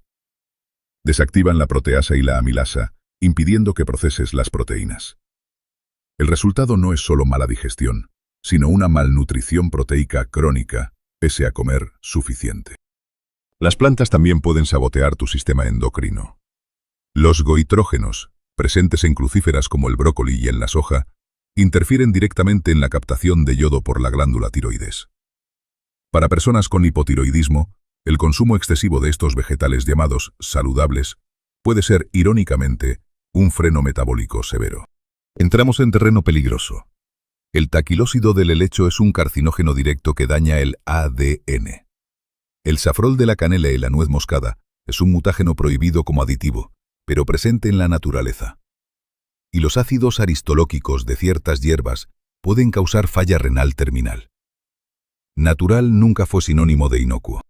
Speaker 1: Desactivan la proteasa y la amilasa, impidiendo que proceses las proteínas. El resultado no es solo mala digestión, sino una malnutrición proteica crónica, pese a comer suficiente. Las plantas también pueden sabotear tu sistema endocrino. Los goitrógenos, presentes en crucíferas como el brócoli y en la soja, interfieren directamente en la captación de yodo por la glándula tiroides. Para personas con hipotiroidismo, el consumo excesivo de estos vegetales llamados saludables puede ser, irónicamente, un freno metabólico severo. Entramos en terreno peligroso. El taquilócido del helecho es un carcinógeno directo que daña el ADN. El safrol de la canela y la nuez moscada es un mutágeno prohibido como aditivo, pero presente en la naturaleza. Y los ácidos aristolóquicos de ciertas hierbas pueden causar falla renal terminal. Natural nunca fue sinónimo de inocuo.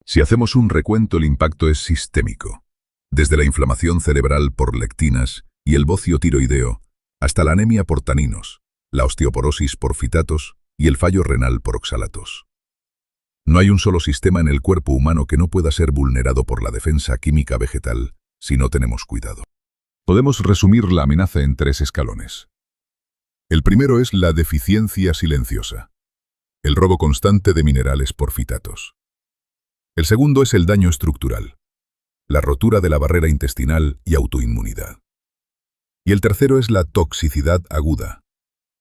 Speaker 1: Si hacemos un recuento, el impacto es sistémico. Desde la inflamación cerebral por lectinas y el bocio tiroideo, hasta la anemia por taninos, la osteoporosis por fitatos y el fallo renal por oxalatos. No hay un solo sistema en el cuerpo humano que no pueda ser vulnerado por la defensa química vegetal si no tenemos cuidado. Podemos resumir la amenaza en 3 escalones. El primero es la deficiencia silenciosa, el robo constante de minerales por fitatos. El segundo es el daño estructural, la rotura de la barrera intestinal y autoinmunidad. Y el tercero es la toxicidad aguda,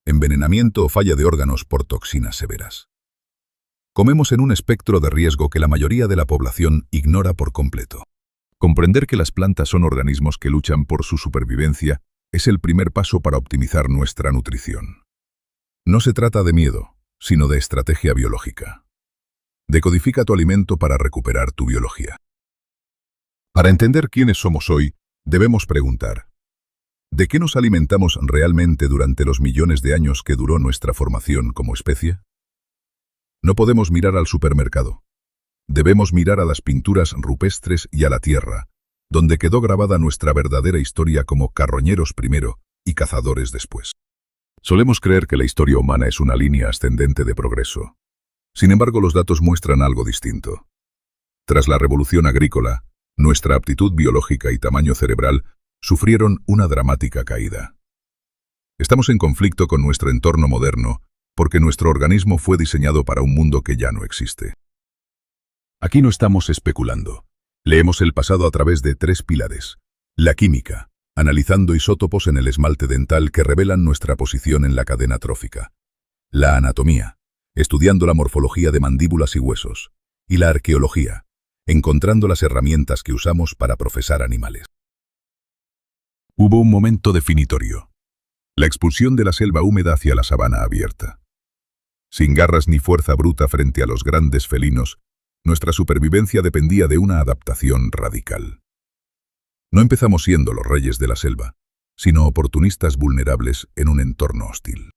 Speaker 1: envenenamiento o falla de órganos por toxinas severas. Comemos en un espectro de riesgo que la mayoría de la población ignora por completo. Comprender que las plantas son organismos que luchan por su supervivencia es el primer paso para optimizar nuestra nutrición. No se trata de miedo, sino de estrategia biológica. Decodifica tu alimento para recuperar tu biología. Para entender quiénes somos hoy, debemos preguntar: ¿de qué nos alimentamos realmente durante los millones de años que duró nuestra formación como especie? No podemos mirar al supermercado. Debemos mirar a las pinturas rupestres y a la tierra, donde quedó grabada nuestra verdadera historia como carroñeros primero y cazadores después. Solemos creer que la historia humana es una línea ascendente de progreso. Sin embargo, los datos muestran algo distinto. Tras la revolución agrícola, nuestra aptitud biológica y tamaño cerebral sufrieron una dramática caída. Estamos en conflicto con nuestro entorno moderno porque nuestro organismo fue diseñado para un mundo que ya no existe. Aquí no estamos especulando. Leemos el pasado a través de 3 pilares. La química, analizando isótopos en el esmalte dental que revelan nuestra posición en la cadena trófica. La anatomía, estudiando la morfología de mandíbulas y huesos. Y la arqueología, encontrando las herramientas que usamos para procesar animales. Hubo un momento definitorio. La expulsión de la selva húmeda hacia la sabana abierta. Sin garras ni fuerza bruta frente a los grandes felinos, nuestra supervivencia dependía de una adaptación radical. No empezamos siendo los reyes de la selva, sino oportunistas vulnerables en un entorno hostil.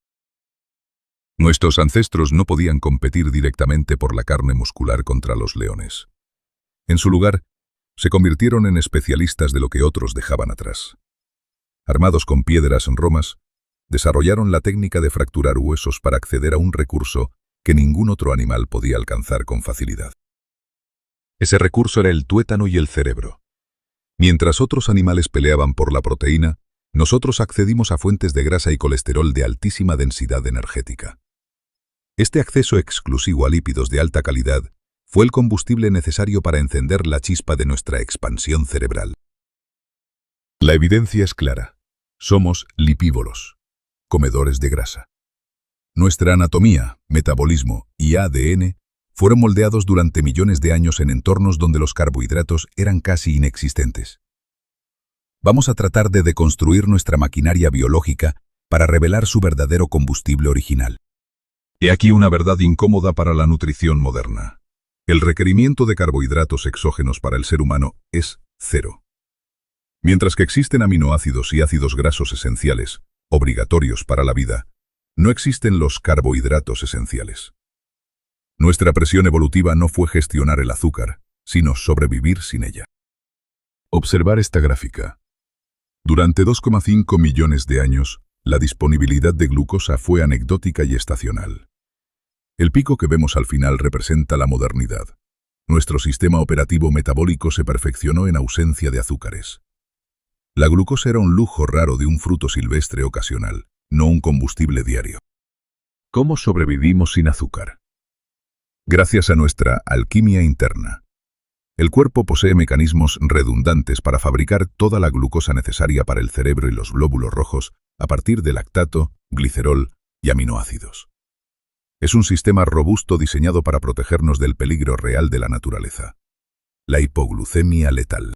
Speaker 1: Nuestros ancestros no podían competir directamente por la carne muscular contra los leones. En su lugar, se convirtieron en especialistas de lo que otros dejaban atrás. Armados con piedras en romas, desarrollaron la técnica de fracturar huesos para acceder a un recurso que ningún otro animal podía alcanzar con facilidad. Ese recurso era el tuétano y el cerebro. Mientras otros animales peleaban por la proteína, nosotros accedimos a fuentes de grasa y colesterol de altísima densidad energética. Este acceso exclusivo a lípidos de alta calidad fue el combustible necesario para encender la chispa de nuestra expansión cerebral. La evidencia es clara. Somos lipívoros, comedores de grasa. Nuestra anatomía, metabolismo y ADN fueron moldeados durante millones de años en entornos donde los carbohidratos eran casi inexistentes. Vamos a tratar de deconstruir nuestra maquinaria biológica para revelar su verdadero combustible original. He aquí una verdad incómoda para la nutrición moderna. El requerimiento de carbohidratos exógenos para el ser humano es cero. Mientras que existen aminoácidos y ácidos grasos esenciales, obligatorios para la vida, no existen los carbohidratos esenciales. Nuestra presión evolutiva no fue gestionar el azúcar, sino sobrevivir sin ella. Observar esta gráfica. Durante 2,5 millones de años, la disponibilidad de glucosa fue anecdótica y estacional. El pico que vemos al final representa la modernidad. Nuestro sistema operativo metabólico se perfeccionó en ausencia de azúcares. La glucosa era un lujo raro de un fruto silvestre ocasional, no un combustible diario. ¿Cómo sobrevivimos sin azúcar? Gracias a nuestra alquimia interna. El cuerpo posee mecanismos redundantes para fabricar toda la glucosa necesaria para el cerebro y los glóbulos rojos a partir de lactato, glicerol y aminoácidos. Es un sistema robusto diseñado para protegernos del peligro real de la naturaleza: la hipoglucemia letal.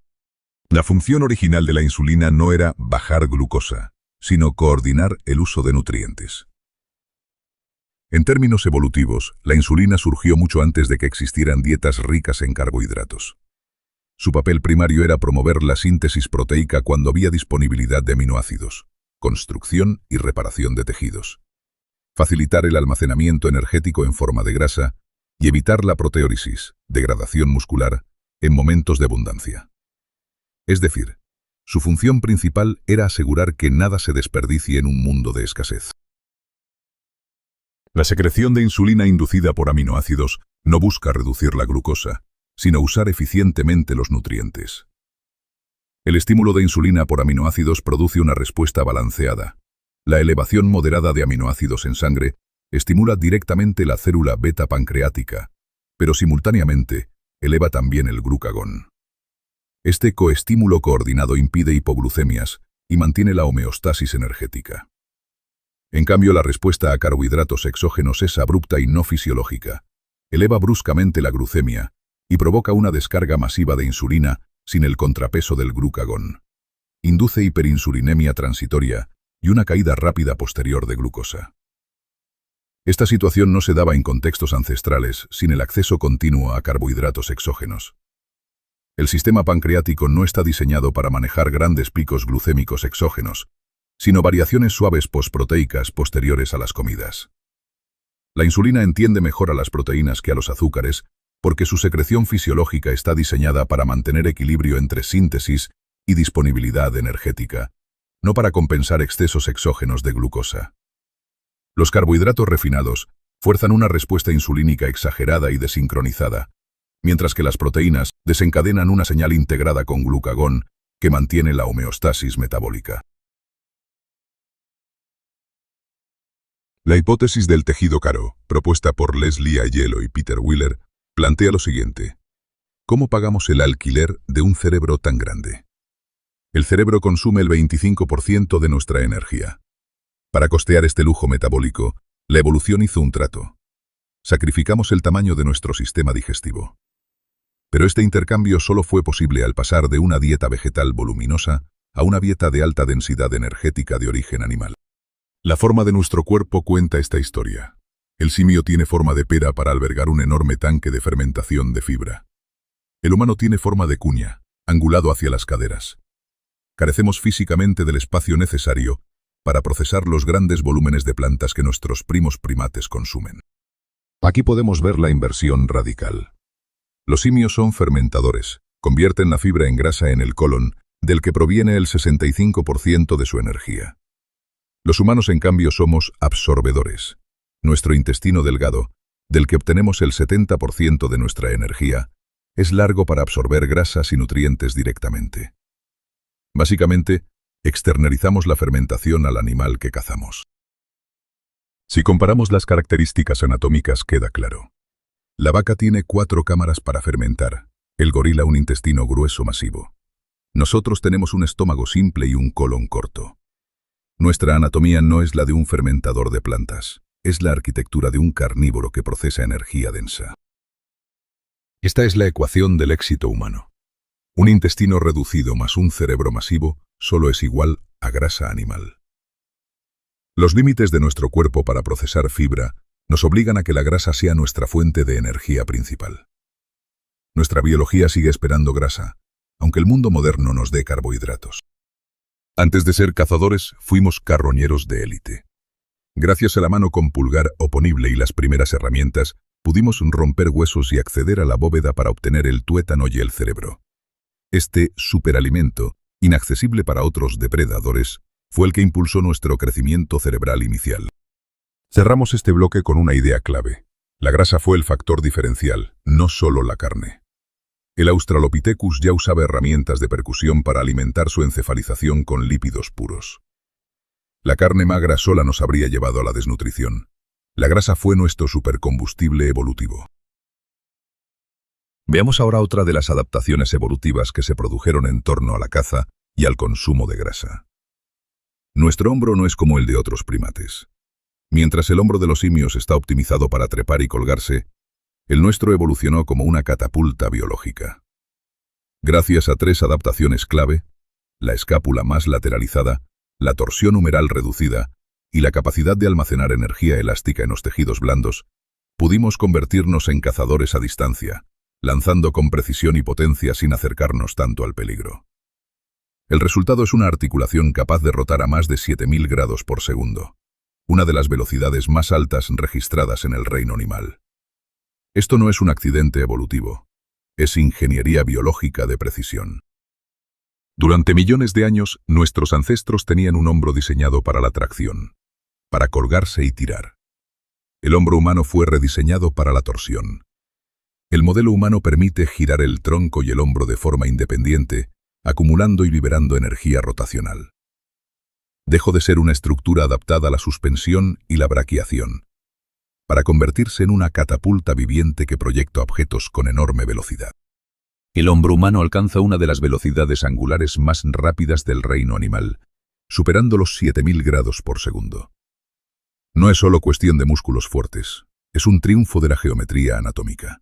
Speaker 1: La función original de la insulina no era bajar glucosa, sino coordinar el uso de nutrientes. En términos evolutivos, la insulina surgió mucho antes de que existieran dietas ricas en carbohidratos. Su papel primario era promover la síntesis proteica cuando había disponibilidad de aminoácidos, construcción y reparación de tejidos, facilitar el almacenamiento energético en forma de grasa y evitar la proteólisis, degradación muscular, en momentos de abundancia. Es decir, su función principal era asegurar que nada se desperdicie en un mundo de escasez. La secreción de insulina inducida por aminoácidos no busca reducir la glucosa, sino usar eficientemente los nutrientes. El estímulo de insulina por aminoácidos produce una respuesta balanceada. La elevación moderada de aminoácidos en sangre estimula directamente la célula beta pancreática, pero simultáneamente eleva también el glucagón. Este coestímulo coordinado impide hipoglucemias y mantiene la homeostasis energética. En cambio, la respuesta a carbohidratos exógenos es abrupta y no fisiológica. Eleva bruscamente la glucemia y provoca una descarga masiva de insulina sin el contrapeso del glucagón. Induce hiperinsulinemia transitoria y una caída rápida posterior de glucosa. Esta situación no se daba en contextos ancestrales sin el acceso continuo a carbohidratos exógenos. El sistema pancreático no está diseñado para manejar grandes picos glucémicos exógenos, sino variaciones suaves postproteicas posteriores a las comidas. La insulina entiende mejor a las proteínas que a los azúcares porque su secreción fisiológica está diseñada para mantener equilibrio entre síntesis y disponibilidad energética, no para compensar excesos exógenos de glucosa. Los carbohidratos refinados fuerzan una respuesta insulínica exagerada y desincronizada, mientras que las proteínas desencadenan una señal integrada con glucagón que mantiene la homeostasis metabólica. La hipótesis del tejido caro, propuesta por Leslie Aiello y Peter Wheeler, plantea lo siguiente: ¿cómo pagamos el alquiler de un cerebro tan grande? El cerebro consume el 25% de nuestra energía. Para costear este lujo metabólico, la evolución hizo un trato. Sacrificamos el tamaño de nuestro sistema digestivo. Pero este intercambio solo fue posible al pasar de una dieta vegetal voluminosa a una dieta de alta densidad energética de origen animal. La forma de nuestro cuerpo cuenta esta historia. El simio tiene forma de pera para albergar un enorme tanque de fermentación de fibra. El humano tiene forma de cuña, angulado hacia las caderas. Carecemos físicamente del espacio necesario para procesar los grandes volúmenes de plantas que nuestros primos primates consumen. Aquí podemos ver la inversión radical. Los simios son fermentadores, convierten la fibra en grasa en el colon, del que proviene el 65% de su energía. Los humanos, en cambio, somos absorbedores. Nuestro intestino delgado, del que obtenemos el 70% de nuestra energía, es largo para absorber grasas y nutrientes directamente. Básicamente, externalizamos la fermentación al animal que cazamos. Si comparamos las características anatómicas, queda claro. La vaca tiene 4 cámaras para fermentar, el gorila un intestino grueso masivo. Nosotros tenemos un estómago simple y un colon corto. Nuestra anatomía no es la de un fermentador de plantas, es la arquitectura de un carnívoro que procesa energía densa. Esta es la ecuación del éxito humano. Un intestino reducido más un cerebro masivo solo es igual a grasa animal. Los límites de nuestro cuerpo para procesar fibra nos obligan a que la grasa sea nuestra fuente de energía principal. Nuestra biología sigue esperando grasa, aunque el mundo moderno nos dé carbohidratos. Antes de ser cazadores, fuimos carroñeros de élite. Gracias a la mano con pulgar oponible y las primeras herramientas, pudimos romper huesos y acceder a la bóveda para obtener el tuétano y el cerebro. Este superalimento, inaccesible para otros depredadores, fue el que impulsó nuestro crecimiento cerebral inicial. Cerramos este bloque con una idea clave. La grasa fue el factor diferencial, no solo la carne. El Australopithecus ya usaba herramientas de percusión para alimentar su encefalización con lípidos puros. La carne magra sola nos habría llevado a la desnutrición. La grasa fue nuestro supercombustible evolutivo. Veamos ahora otra de las adaptaciones evolutivas que se produjeron en torno a la caza y al consumo de grasa. Nuestro hombro no es como el de otros primates. Mientras el hombro de los simios está optimizado para trepar y colgarse, el nuestro evolucionó como una catapulta biológica. Gracias a 3 adaptaciones clave, la escápula más lateralizada, la torsión humeral reducida y la capacidad de almacenar energía elástica en los tejidos blandos, pudimos convertirnos en cazadores a distancia, lanzando con precisión y potencia sin acercarnos tanto al peligro. El resultado es una articulación capaz de rotar a más de 7000 grados por segundo, una de las velocidades más altas registradas en el reino animal. Esto no es un accidente evolutivo, es ingeniería biológica de precisión. Durante millones de años, nuestros ancestros tenían un hombro diseñado para la tracción, para colgarse y tirar. El hombro humano fue rediseñado para la torsión. El modelo humano permite girar el tronco y el hombro de forma independiente, acumulando y liberando energía rotacional. Dejó de ser una estructura adaptada a la suspensión y la braquiación, para convertirse en una catapulta viviente que proyecta objetos con enorme velocidad. El hombro humano alcanza una de las velocidades angulares más rápidas del reino animal, superando los 7000 grados por segundo. No es solo cuestión de músculos fuertes, es un triunfo de la geometría anatómica.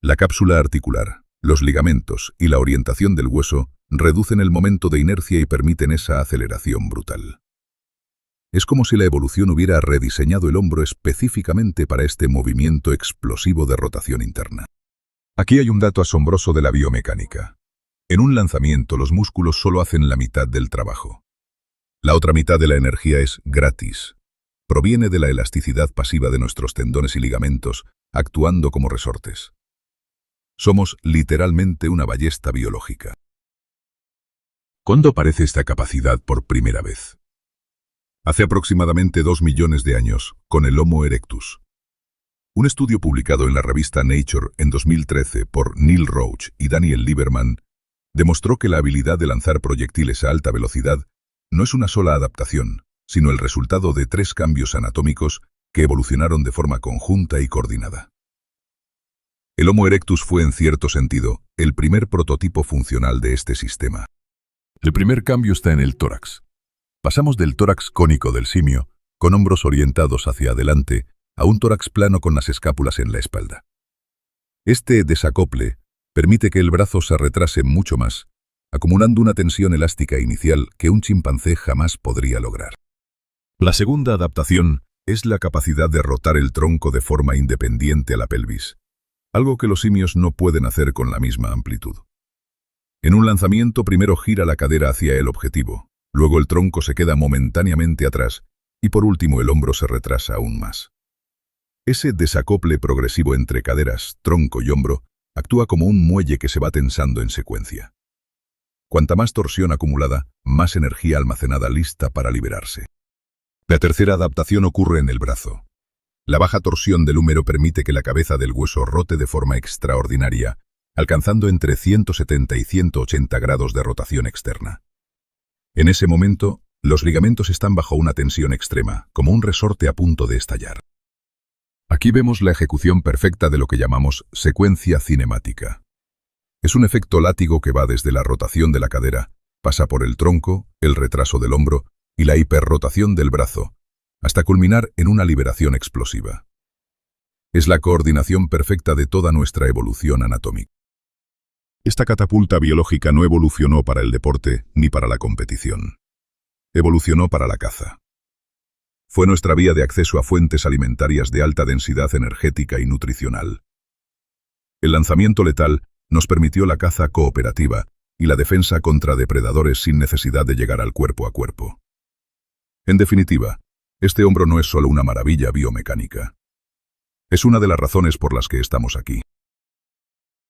Speaker 1: La cápsula articular, los ligamentos y la orientación del hueso reducen el momento de inercia y permiten esa aceleración brutal. Es como si la evolución hubiera rediseñado el hombro específicamente para este movimiento explosivo de rotación interna. Aquí hay un dato asombroso de la biomecánica. En un lanzamiento los músculos solo hacen la mitad del trabajo. La otra mitad de la energía es gratis. Proviene de la elasticidad pasiva de nuestros tendones y ligamentos, actuando como resortes. Somos literalmente una ballesta biológica. ¿Cuándo aparece esta capacidad por primera vez? Hace aproximadamente 2 millones de años, con el Homo erectus. Un estudio publicado en la revista Nature en 2013 por Neil Roach y Daniel Lieberman demostró que la habilidad de lanzar proyectiles a alta velocidad no es una sola adaptación, sino el resultado de 3 cambios anatómicos que evolucionaron de forma conjunta y coordinada. El Homo erectus fue, en cierto sentido, el primer prototipo funcional de este sistema. El primer cambio está en el tórax. Pasamos del tórax cónico del simio, con hombros orientados hacia adelante, a un tórax plano con las escápulas en la espalda. Este desacople permite que el brazo se retrase mucho más, acumulando una tensión elástica inicial que un chimpancé jamás podría lograr. La segunda adaptación es la capacidad de rotar el tronco de forma independiente a la pelvis, algo que los simios no pueden hacer con la misma amplitud. En un lanzamiento primero gira la cadera hacia el objetivo, luego el tronco se queda momentáneamente atrás y por último el hombro se retrasa aún más. Ese desacople progresivo entre caderas, tronco y hombro actúa como un muelle que se va tensando en secuencia. Cuanta más torsión acumulada, más energía almacenada lista para liberarse. La tercera adaptación ocurre en el brazo. La baja torsión del húmero permite que la cabeza del hueso rote de forma extraordinaria, alcanzando entre 170 y 180 grados de rotación externa. En ese momento, los ligamentos están bajo una tensión extrema, como un resorte a punto de estallar. Aquí vemos la ejecución perfecta de lo que llamamos secuencia cinemática. Es un efecto látigo que va desde la rotación de la cadera, pasa por el tronco, el retraso del hombro y la hiperrotación del brazo, hasta culminar en una liberación explosiva. Es la coordinación perfecta de toda nuestra evolución anatómica. Esta catapulta biológica no evolucionó para el deporte ni para la competición. Evolucionó para la caza. Fue nuestra vía de acceso a fuentes alimentarias de alta densidad energética y nutricional. El lanzamiento letal nos permitió la caza cooperativa y la defensa contra depredadores sin necesidad de llegar al cuerpo a cuerpo. En definitiva, este hombro no es solo una maravilla biomecánica. Es una de las razones por las que estamos aquí.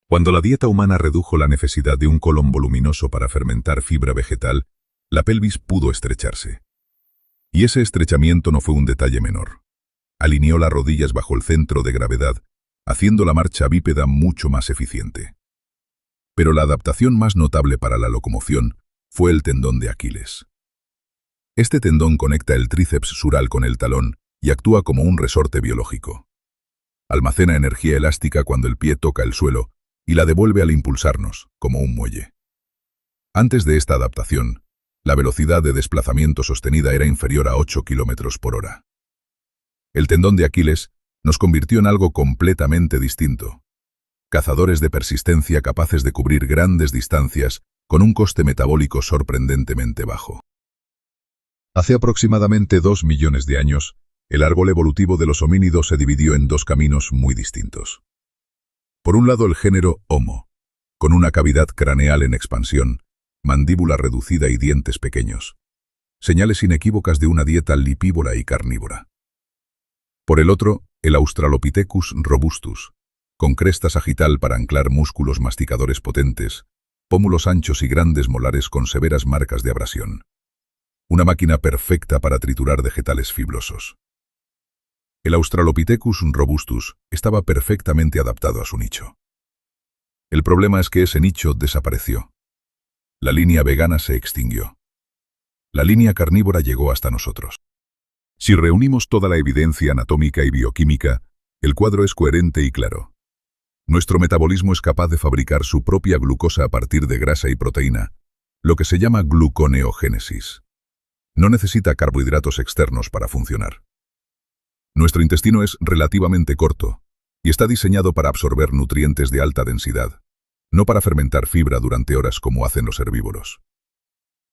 Speaker 1: Cuando la dieta humana redujo la necesidad de un colon voluminoso para fermentar fibra vegetal, la pelvis pudo estrecharse. Y ese estrechamiento no fue un detalle menor. Alineó las rodillas bajo el centro de gravedad, haciendo la marcha bípeda mucho más eficiente. Pero la adaptación más notable para la locomoción fue el tendón de Aquiles. Este tendón conecta el tríceps sural con el talón y actúa como un resorte biológico. Almacena energía elástica cuando el pie toca el suelo y la devuelve al impulsarnos, como un muelle. Antes de esta adaptación, la velocidad de desplazamiento sostenida era inferior a 8 km por hora. El tendón de Aquiles nos convirtió en algo completamente distinto. Cazadores de persistencia capaces de cubrir grandes distancias con un coste metabólico sorprendentemente bajo. Hace aproximadamente 2 millones de años, el árbol evolutivo de los homínidos se dividió en dos caminos muy distintos. Por un lado el género Homo, con una cavidad craneal en expansión, mandíbula reducida y dientes pequeños, señales inequívocas de una dieta lipívora y carnívora. Por el otro, el Australopithecus robustus, con cresta sagital para anclar músculos masticadores potentes, pómulos anchos y grandes molares con severas marcas de abrasión. Una máquina perfecta para triturar vegetales fibrosos. El Australopithecus robustus estaba perfectamente adaptado a su nicho. El problema es que ese nicho desapareció. La línea vegana se extinguió. La línea carnívora llegó hasta nosotros. Si reunimos toda la evidencia anatómica y bioquímica, el cuadro es coherente y claro. Nuestro metabolismo es capaz de fabricar su propia glucosa a partir de grasa y proteína, lo que se llama gluconeogénesis. No necesita carbohidratos externos para funcionar. Nuestro intestino es relativamente corto y está diseñado para absorber nutrientes de alta densidad, no para fermentar fibra durante horas como hacen los herbívoros.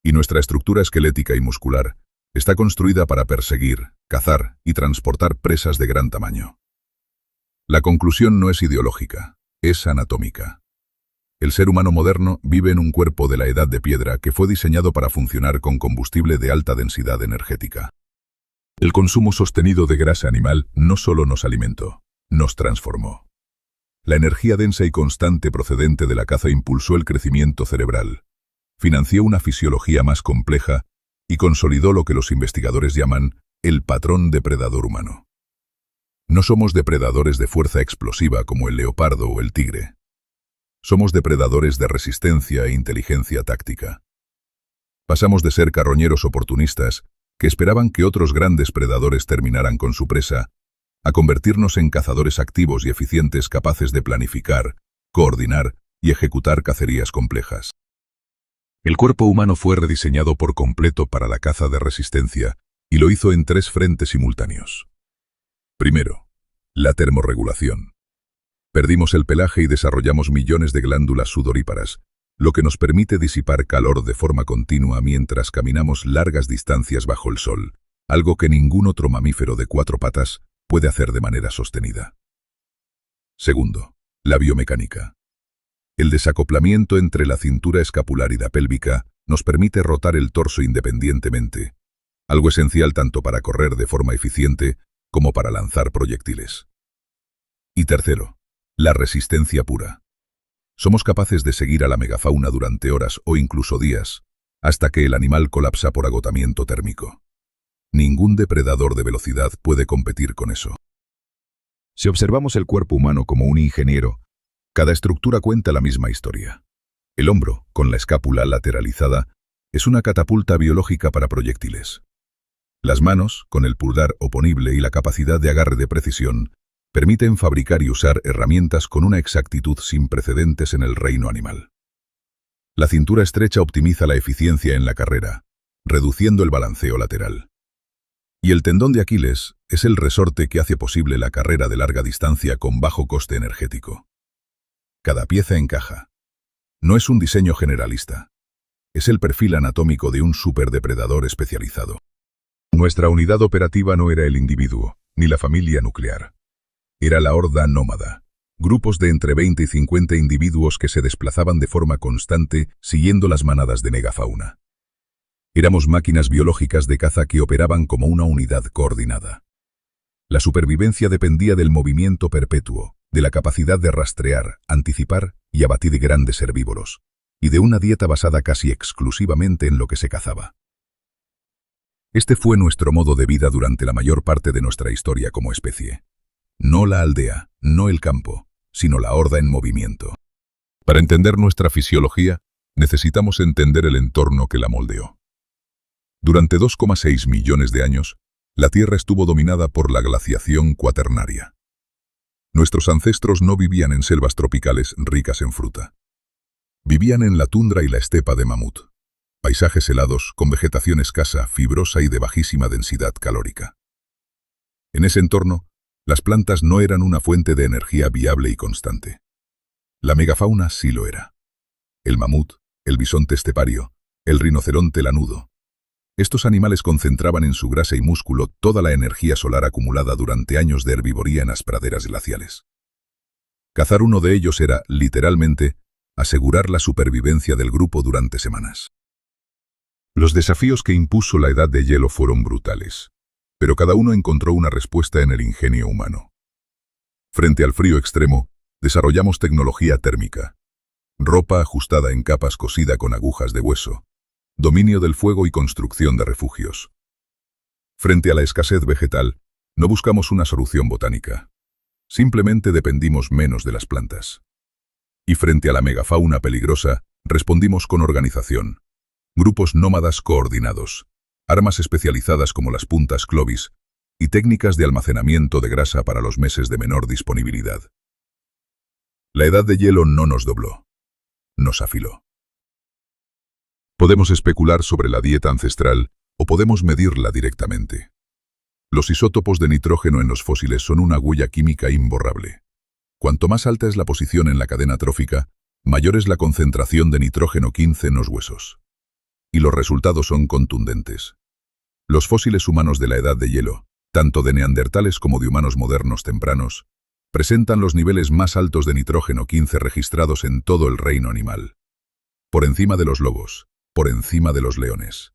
Speaker 1: Y nuestra estructura esquelética y muscular está construida para perseguir, cazar y transportar presas de gran tamaño. La conclusión no es ideológica, es anatómica. El ser humano moderno vive en un cuerpo de la edad de piedra que fue diseñado para funcionar con combustible de alta densidad energética. El consumo sostenido de grasa animal no solo nos alimentó, nos transformó. La energía densa y constante procedente de la caza impulsó el crecimiento cerebral, financió una fisiología más compleja y consolidó lo que los investigadores llaman el patrón depredador humano. No somos depredadores de fuerza explosiva como el leopardo o el tigre. Somos depredadores de resistencia e inteligencia táctica. Pasamos de ser carroñeros oportunistas que esperaban que otros grandes predadores terminaran con su presa, a convertirnos en cazadores activos y eficientes capaces de planificar, coordinar y ejecutar cacerías complejas. El cuerpo humano fue rediseñado por completo para la caza de resistencia y lo hizo en 3 frentes simultáneos. Primero, la termorregulación. Perdimos el pelaje y desarrollamos millones de glándulas sudoríparas, lo que nos permite disipar calor de forma continua mientras caminamos largas distancias bajo el sol, algo que ningún otro mamífero de 4 patas puede hacer de manera sostenida. Segundo, la biomecánica. El desacoplamiento entre la cintura escapular y la pélvica nos permite rotar el torso independientemente, algo esencial tanto para correr de forma eficiente como para lanzar proyectiles. Y tercero, la resistencia pura. Somos capaces de seguir a la megafauna durante horas o incluso días, hasta que el animal colapsa por agotamiento térmico. Ningún depredador de velocidad puede competir con eso. Si observamos el cuerpo humano como un ingeniero, cada estructura cuenta la misma historia. El hombro, con la escápula lateralizada, es una catapulta biológica para proyectiles. Las manos, con el pulgar oponible y la capacidad de agarre de precisión, permiten fabricar y usar herramientas con una exactitud sin precedentes en el reino animal. La cintura estrecha optimiza la eficiencia en la carrera, reduciendo el balanceo lateral. Y el tendón de Aquiles es el resorte que hace posible la carrera de larga distancia con bajo coste energético. Cada pieza encaja. No es un diseño generalista. Es el perfil anatómico de un superdepredador especializado. Nuestra unidad operativa no era el individuo, ni la familia nuclear. Era la horda nómada. Grupos de entre 20 y 50 individuos que se desplazaban de forma constante siguiendo las manadas de megafauna. Éramos máquinas biológicas de caza que operaban como una unidad coordinada. La supervivencia dependía del movimiento perpetuo, de la capacidad de rastrear, anticipar y abatir grandes herbívoros, y de una dieta basada casi exclusivamente en lo que se cazaba. Este fue nuestro modo de vida durante la mayor parte de nuestra historia como especie. No la aldea, no el campo, sino la horda en movimiento. Para entender nuestra fisiología, necesitamos entender el entorno que la moldeó. Durante 2,6 millones de años, la Tierra estuvo dominada por la glaciación cuaternaria. Nuestros ancestros no vivían en selvas tropicales ricas en fruta. Vivían en la tundra y la estepa de mamut, paisajes helados con vegetación escasa, fibrosa y de bajísima densidad calórica. En ese entorno, las plantas no eran una fuente de energía viable y constante. La megafauna sí lo era. El mamut, el bisonte estepario, el rinoceronte lanudo. Estos animales concentraban en su grasa y músculo toda la energía solar acumulada durante años de herbivoría en las praderas glaciales. Cazar uno de ellos era, literalmente, asegurar la supervivencia del grupo durante semanas. Los desafíos que impuso la edad de hielo fueron brutales, pero cada uno encontró una respuesta en el ingenio humano. Frente al frío extremo, desarrollamos tecnología térmica, ropa ajustada en capas cosida con agujas de hueso, dominio del fuego y construcción de refugios. Frente a la escasez vegetal, no buscamos una solución botánica. Simplemente dependimos menos de las plantas. Y frente a la megafauna peligrosa, respondimos con organización. Grupos nómadas coordinados, armas especializadas como las puntas Clovis y técnicas de almacenamiento de grasa para los meses de menor disponibilidad. La edad de hielo no nos dobló, nos afiló. Podemos especular sobre la dieta ancestral o podemos medirla directamente. Los isótopos de nitrógeno en los fósiles son una huella química imborrable. Cuanto más alta es la posición en la cadena trófica, mayor es la concentración de nitrógeno 15 en los huesos. Y los resultados son contundentes. Los fósiles humanos de la edad de hielo, tanto de neandertales como de humanos modernos tempranos, presentan los niveles más altos de nitrógeno 15 registrados en todo el reino animal. Por encima de los lobos, por encima de los leones.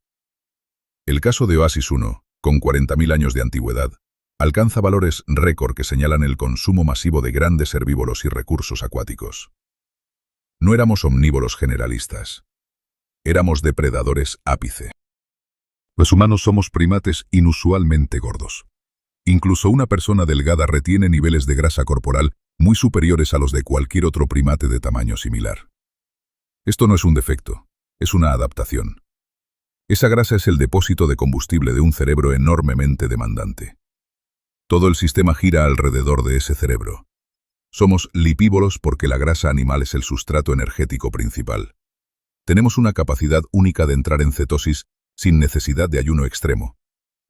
Speaker 1: El caso de Oasis 1, con 40.000 años de antigüedad, alcanza valores récord que señalan el consumo masivo de grandes herbívoros y recursos acuáticos. No éramos omnívoros generalistas. Éramos depredadores ápice. Los humanos somos primates inusualmente gordos. Incluso una persona delgada retiene niveles de grasa corporal muy superiores a los de cualquier otro primate de tamaño similar. Esto no es un defecto, es una adaptación. Esa grasa es el depósito de combustible de un cerebro enormemente demandante. Todo el sistema gira alrededor de ese cerebro. Somos lipívoros porque la grasa animal es el sustrato energético principal. Tenemos una capacidad única de entrar en cetosis sin necesidad de ayuno extremo.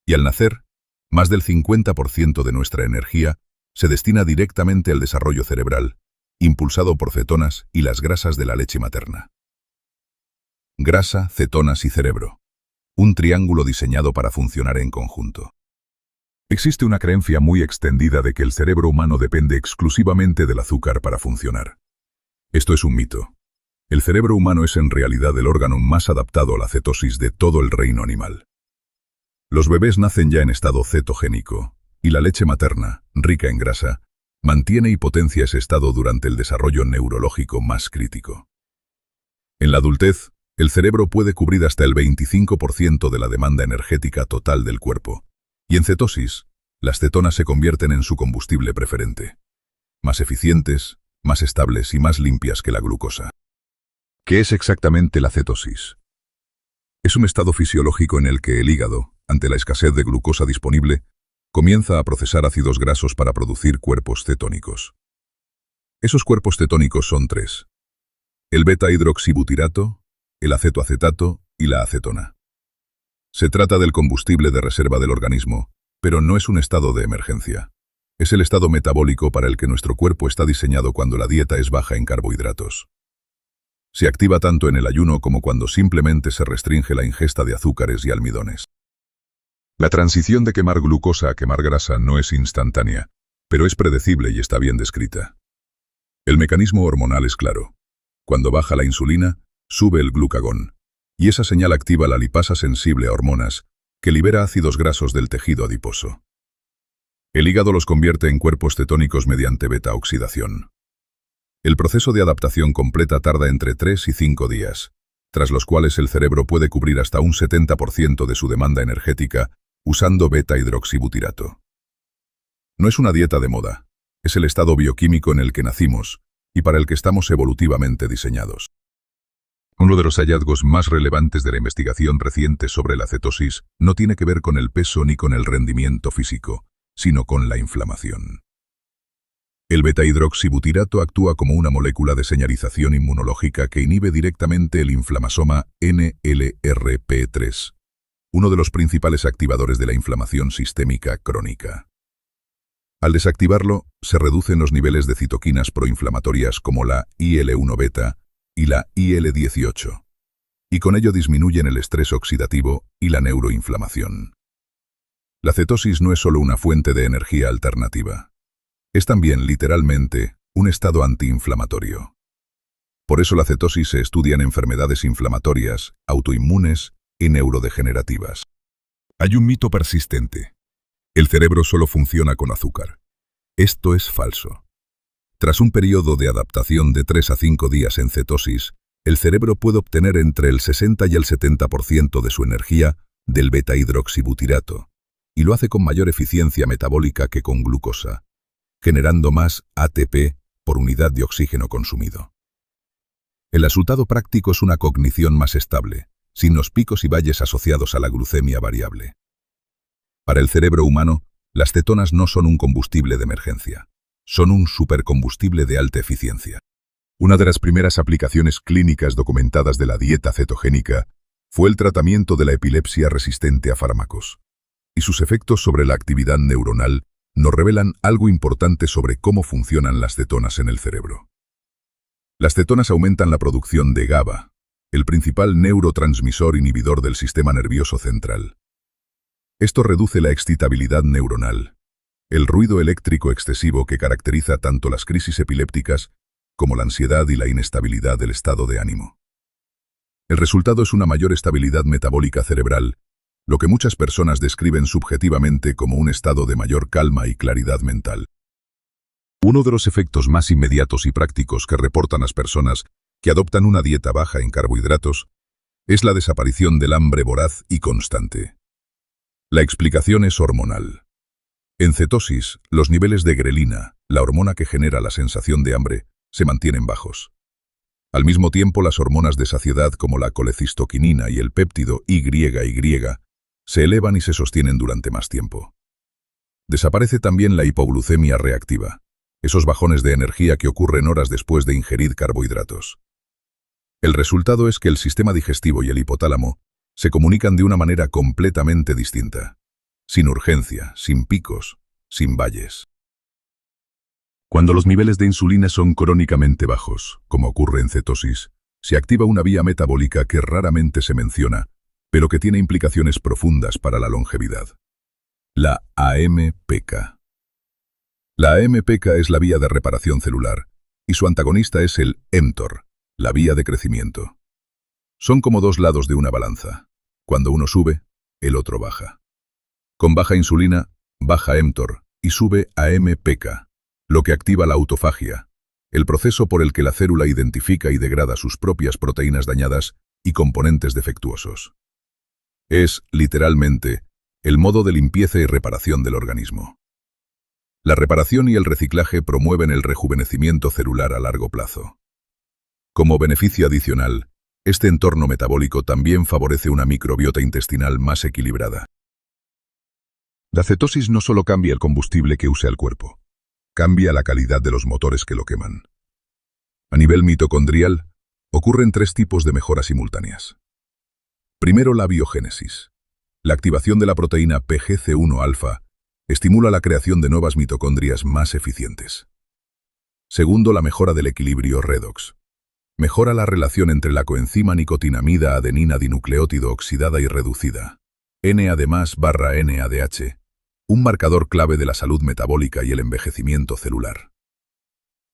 Speaker 1: Y al nacer, más del 50% de nuestra energía se destina directamente al desarrollo cerebral, impulsado por cetonas y las grasas de la leche materna. Grasa, cetonas y cerebro. Un triángulo diseñado para funcionar en conjunto. Existe una creencia muy extendida de que el cerebro humano depende exclusivamente del azúcar para funcionar. Esto es un mito. El cerebro humano es en realidad el órgano más adaptado a la cetosis de todo el reino animal. Los bebés nacen ya en estado cetogénico, y la leche materna, rica en grasa, mantiene y potencia ese estado durante el desarrollo neurológico más crítico. En la adultez, el cerebro puede cubrir hasta el 25% de la demanda energética total del cuerpo, y en cetosis, las cetonas se convierten en su combustible preferente. Más eficientes, más estables y más limpias que la glucosa. ¿Qué es exactamente la cetosis? Es un estado fisiológico en el que el hígado, ante la escasez de glucosa disponible, comienza a procesar ácidos grasos para producir cuerpos cetónicos. Esos cuerpos cetónicos son 3. El beta-hidroxibutirato, el acetoacetato y la acetona. Se trata del combustible de reserva del organismo, pero no es un estado de emergencia. Es el estado metabólico para el que nuestro cuerpo está diseñado cuando la dieta es baja en carbohidratos. Se activa tanto en el ayuno como cuando simplemente se restringe la ingesta de azúcares y almidones. La transición de quemar glucosa a quemar grasa no es instantánea, pero es predecible y está bien descrita. El mecanismo hormonal es claro. Cuando baja la insulina, sube el glucagón, y esa señal activa la lipasa sensible a hormonas, que libera ácidos grasos del tejido adiposo. El hígado los convierte en cuerpos cetónicos mediante beta-oxidación. El proceso de adaptación completa tarda entre 3 y 5 días, tras los cuales el cerebro puede cubrir hasta un 70% de su demanda energética usando beta-hidroxibutirato. No es una dieta de moda, es el estado bioquímico en el que nacimos y para el que estamos evolutivamente diseñados. Uno de los hallazgos más relevantes de la investigación reciente sobre la cetosis no tiene que ver con el peso ni con el rendimiento físico, sino con la inflamación. El beta-hidroxibutirato actúa como una molécula de señalización inmunológica que inhibe directamente el inflammasoma NLRP3, uno de los principales activadores de la inflamación sistémica crónica. Al desactivarlo, se reducen los niveles de citoquinas proinflamatorias como la IL-1 y la IL-18, y con ello disminuyen el estrés oxidativo y la neuroinflamación. La cetosis no es solo una fuente de energía alternativa. Es también, literalmente, un estado antiinflamatorio. Por eso la cetosis se estudia en enfermedades inflamatorias, autoinmunes y neurodegenerativas. Hay un mito persistente. El cerebro solo funciona con azúcar. Esto es falso. Tras un periodo de adaptación de 3 a 5 días en cetosis, el cerebro puede obtener entre el 60 y el 70% de su energía del beta-hidroxibutirato, y lo hace con mayor eficiencia metabólica que con glucosa, generando más ATP por unidad de oxígeno consumido. El resultado práctico es una cognición más estable, sin los picos y valles asociados a la glucemia variable. Para el cerebro humano, las cetonas no son un combustible de emergencia, son un supercombustible de alta eficiencia. Una de las primeras aplicaciones clínicas documentadas de la dieta cetogénica fue el tratamiento de la epilepsia resistente a fármacos, y sus efectos sobre la actividad neuronal nos revelan algo importante sobre cómo funcionan las cetonas en el cerebro. Las cetonas aumentan la producción de GABA, el principal neurotransmisor inhibidor del sistema nervioso central. Esto reduce la excitabilidad neuronal, el ruido eléctrico excesivo que caracteriza tanto las crisis epilépticas como la ansiedad y la inestabilidad del estado de ánimo. El resultado es una mayor estabilidad metabólica cerebral, lo que muchas personas describen subjetivamente como un estado de mayor calma y claridad mental. Uno de los efectos más inmediatos y prácticos que reportan las personas que adoptan una dieta baja en carbohidratos es la desaparición del hambre voraz y constante. La explicación es hormonal. En cetosis, los niveles de grelina, la hormona que genera la sensación de hambre, se mantienen bajos. Al mismo tiempo, las hormonas de saciedad como la colecistoquinina y el péptido YY se elevan y se sostienen durante más tiempo. Desaparece también la hipoglucemia reactiva, esos bajones de energía que ocurren horas después de ingerir carbohidratos. El resultado es que el sistema digestivo y el hipotálamo se comunican de una manera completamente distinta, sin urgencia, sin picos, sin valles. Cuando los niveles de insulina son crónicamente bajos, como ocurre en cetosis, se activa una vía metabólica que raramente se menciona, pero que tiene implicaciones profundas para la longevidad. La AMPK. La AMPK es la vía de reparación celular, y su antagonista es el mTOR, la vía de crecimiento. Son como dos lados de una balanza. Cuando uno sube, el otro baja. Con baja insulina, baja mTOR y sube AMPK, lo que activa la autofagia, el proceso por el que la célula identifica y degrada sus propias proteínas dañadas y componentes defectuosos. Es, literalmente, el modo de limpieza y reparación del organismo. La reparación y el reciclaje promueven el rejuvenecimiento celular a largo plazo. Como beneficio adicional, este entorno metabólico también favorece una microbiota intestinal más equilibrada. La cetosis no solo cambia el combustible que usa el cuerpo, cambia la calidad de los motores que lo queman. A nivel mitocondrial, ocurren 3 tipos de mejoras simultáneas. Primero, la biogénesis. La activación de la proteína PGC1-alfa estimula la creación de nuevas mitocondrias más eficientes. Segundo, la mejora del equilibrio redox. Mejora la relación entre la coenzima nicotinamida adenina dinucleótido oxidada y reducida, NAD+/NADH, un marcador clave de la salud metabólica y el envejecimiento celular.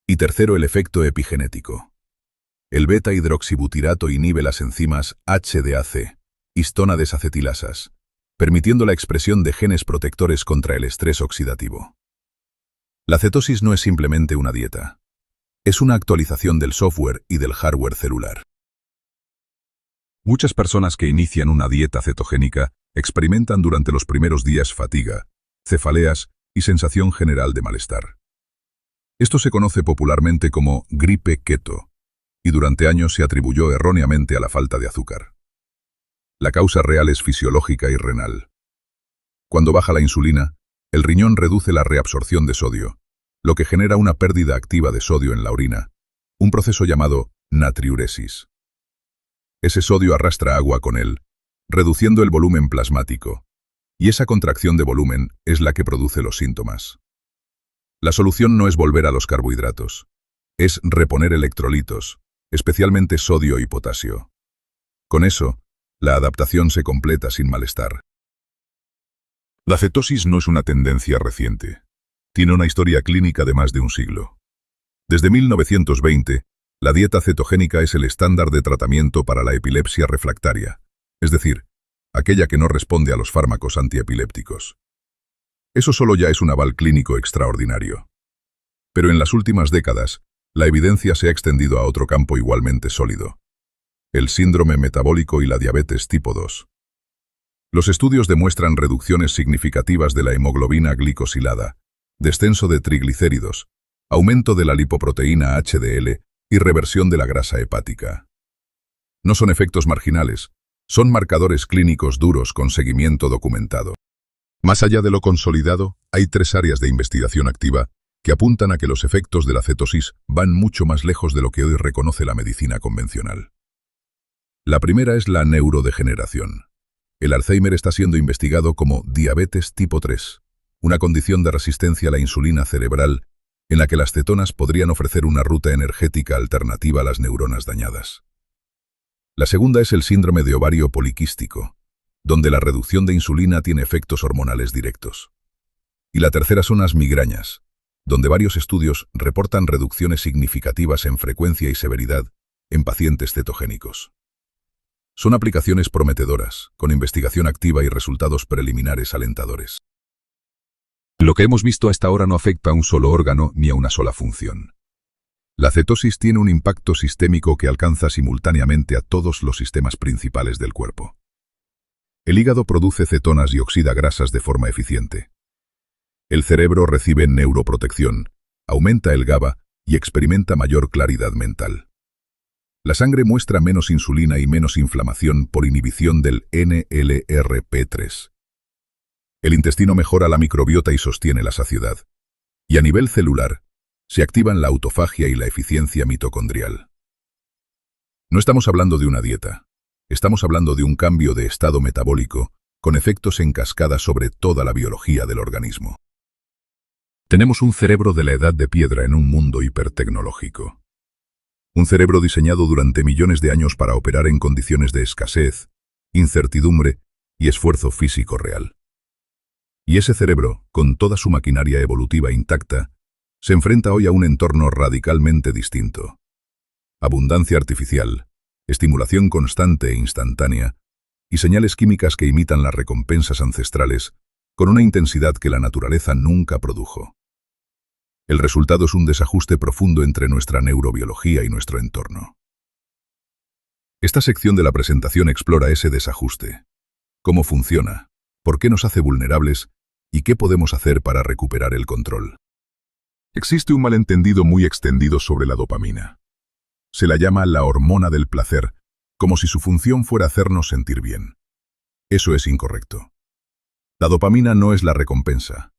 Speaker 1: Y tercero, el efecto epigenético. El beta-hidroxibutirato inhibe las enzimas HDAC, histona desacetilasas, permitiendo la expresión de genes protectores contra el estrés oxidativo. La cetosis no es simplemente una dieta. Es una actualización del software y del hardware celular. Muchas personas que inician una dieta cetogénica experimentan durante los primeros días fatiga, cefaleas y sensación general de malestar. Esto se conoce popularmente como gripe keto, y durante años se atribuyó erróneamente a la falta de azúcar. La causa real es fisiológica y renal. Cuando baja la insulina, el riñón reduce la reabsorción de sodio, lo que genera una pérdida activa de sodio en la orina, un proceso llamado natriuresis. Ese sodio arrastra agua con él, reduciendo el volumen plasmático, y esa contracción de volumen es la que produce los síntomas. La solución no es volver a los carbohidratos, es reponer electrolitos, especialmente sodio y potasio. Con eso, la adaptación se completa sin malestar. La cetosis no es una tendencia reciente. Tiene una historia clínica de más de un siglo. Desde 1920, la dieta cetogénica es el estándar de tratamiento para la epilepsia refractaria, es decir, aquella que no responde a los fármacos antiepilépticos. Eso solo ya es un aval clínico extraordinario. Pero en las últimas décadas, la evidencia se ha extendido a otro campo igualmente sólido: el síndrome metabólico y la diabetes tipo 2. Los estudios demuestran reducciones significativas de la hemoglobina glicosilada, descenso de triglicéridos, aumento de la lipoproteína HDL y reversión de la grasa hepática. No son efectos marginales, son marcadores clínicos duros con seguimiento documentado. Más allá de lo consolidado, hay 3 áreas de investigación activa que apuntan a que los efectos de la cetosis van mucho más lejos de lo que hoy reconoce la medicina convencional. La primera es la neurodegeneración. El Alzheimer está siendo investigado como diabetes tipo 3, una condición de resistencia a la insulina cerebral en la que las cetonas podrían ofrecer una ruta energética alternativa a las neuronas dañadas. La segunda es el síndrome de ovario poliquístico, donde la reducción de insulina tiene efectos hormonales directos. Y la tercera son las migrañas, donde varios estudios reportan reducciones significativas en frecuencia y severidad en pacientes cetogénicos. Son aplicaciones prometedoras, con investigación activa y resultados preliminares alentadores. Lo que hemos visto hasta ahora no afecta a un solo órgano ni a una sola función. La cetosis tiene un impacto sistémico que alcanza simultáneamente a todos los sistemas principales del cuerpo. El hígado produce cetonas y oxida grasas de forma eficiente. El cerebro recibe neuroprotección, aumenta el GABA y experimenta mayor claridad mental. La sangre muestra menos insulina y menos inflamación por inhibición del NLRP3. El intestino mejora la microbiota y sostiene la saciedad. Y a nivel celular, se activan la autofagia y la eficiencia mitocondrial. No estamos hablando de una dieta. Estamos hablando de un cambio de estado metabólico con efectos en cascada sobre toda la biología del organismo. Tenemos un cerebro de la edad de piedra en un mundo hipertecnológico. Un cerebro diseñado durante millones de años para operar en condiciones de escasez, incertidumbre y esfuerzo físico real. Y ese cerebro, con toda su maquinaria evolutiva intacta, se enfrenta hoy a un entorno radicalmente distinto. Abundancia artificial, estimulación constante e instantánea, y señales químicas que imitan las recompensas ancestrales con una intensidad que la naturaleza nunca produjo. El resultado es un desajuste profundo entre nuestra neurobiología y nuestro entorno. Esta sección de la presentación explora ese desajuste. ¿Cómo funciona? ¿Por qué nos hace vulnerables? ¿Y qué podemos hacer para recuperar el control? Existe un malentendido muy extendido sobre la dopamina. Se la llama la hormona del placer, como si su función fuera hacernos sentir bien. Eso es incorrecto. La dopamina no es la recompensa,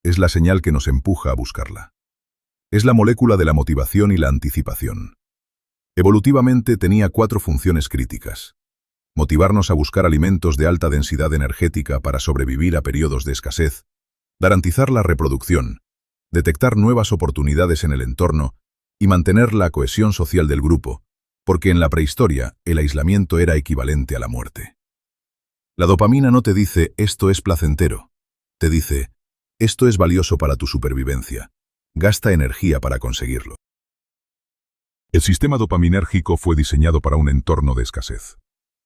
Speaker 1: es la señal que nos empuja a buscarla. Es la molécula de la motivación y la anticipación. Evolutivamente tenía 4 funciones críticas: motivarnos a buscar alimentos de alta densidad energética para sobrevivir a periodos de escasez, garantizar la reproducción, detectar nuevas oportunidades en el entorno y mantener la cohesión social del grupo, porque en la prehistoria el aislamiento era equivalente a la muerte. La dopamina no te dice «esto es placentero», te dice «esto es valioso para tu supervivencia, gasta energía para conseguirlo». El sistema dopaminérgico fue diseñado para un entorno de escasez.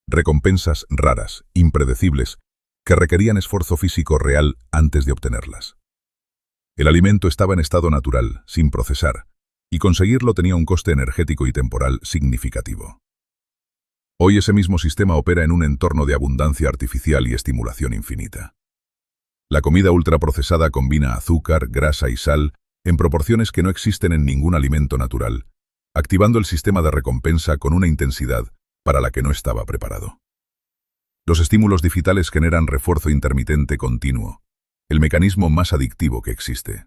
Speaker 1: Recompensas raras, impredecibles, que requerían esfuerzo físico real antes de obtenerlas. El alimento estaba en estado natural, sin procesar, y conseguirlo tenía un coste energético y temporal significativo. Hoy ese mismo sistema opera en un entorno de abundancia artificial y estimulación infinita. La comida ultraprocesada combina azúcar, grasa y sal en proporciones que no existen en ningún alimento natural, activando el sistema de recompensa con una intensidad para la que no estaba preparado. Los estímulos digitales generan refuerzo intermitente continuo, el mecanismo más adictivo que existe.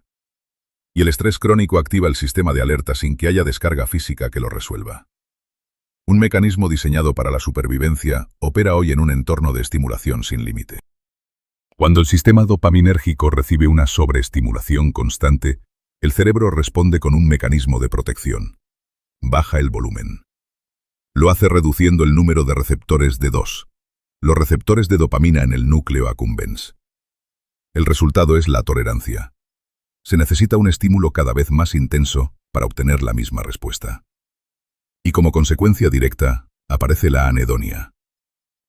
Speaker 1: Y el estrés crónico activa el sistema de alerta sin que haya descarga física que lo resuelva. Un mecanismo diseñado para la supervivencia opera hoy en un entorno de estimulación sin límite. Cuando el sistema dopaminérgico recibe una sobreestimulación constante, el cerebro responde con un mecanismo de protección. Baja el volumen. Lo hace reduciendo el número de receptores de 2, los receptores de dopamina en el núcleo accumbens. El resultado es la tolerancia. Se necesita un estímulo cada vez más intenso para obtener la misma respuesta. Y como consecuencia directa, aparece la anedonia.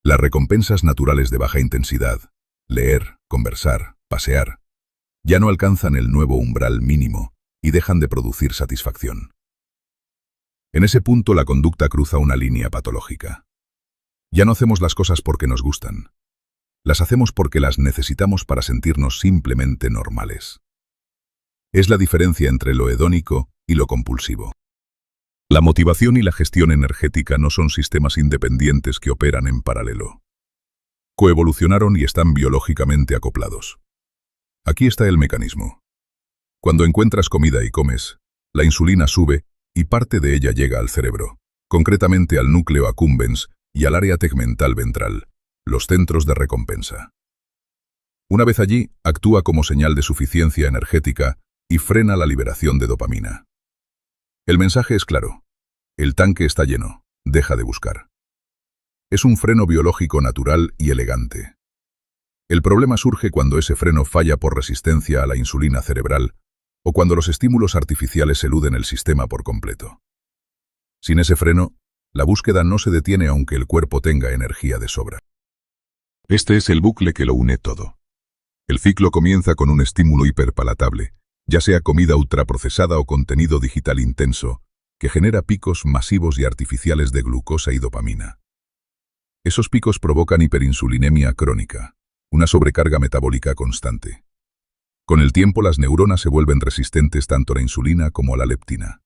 Speaker 1: Las recompensas naturales de baja intensidad, leer, conversar, pasear, ya no alcanzan el nuevo umbral mínimo y dejan de producir satisfacción. En ese punto la conducta cruza una línea patológica. Ya no hacemos las cosas porque nos gustan. Las hacemos porque las necesitamos para sentirnos simplemente normales. Es la diferencia entre lo hedónico y lo compulsivo. La motivación y la gestión energética no son sistemas independientes que operan en paralelo. Coevolucionaron y están biológicamente acoplados. Aquí está el mecanismo. Cuando encuentras comida y comes, la insulina sube y parte de ella llega al cerebro, concretamente al núcleo accumbens y al área tegmental ventral, los centros de recompensa. Una vez allí, actúa como señal de suficiencia energética y frena la liberación de dopamina. El mensaje es claro. El tanque está lleno, deja de buscar. Es un freno biológico natural y elegante. El problema surge cuando ese freno falla por resistencia a la insulina cerebral o cuando los estímulos artificiales eluden el sistema por completo. Sin ese freno, la búsqueda no se detiene aunque el cuerpo tenga energía de sobra. Este es el bucle que lo une todo. El ciclo comienza con un estímulo hiperpalatable, ya sea comida ultraprocesada o contenido digital intenso, que genera picos masivos y artificiales de glucosa y dopamina. Esos picos provocan hiperinsulinemia crónica, una sobrecarga metabólica constante. Con el tiempo las neuronas se vuelven resistentes tanto a la insulina como a la leptina.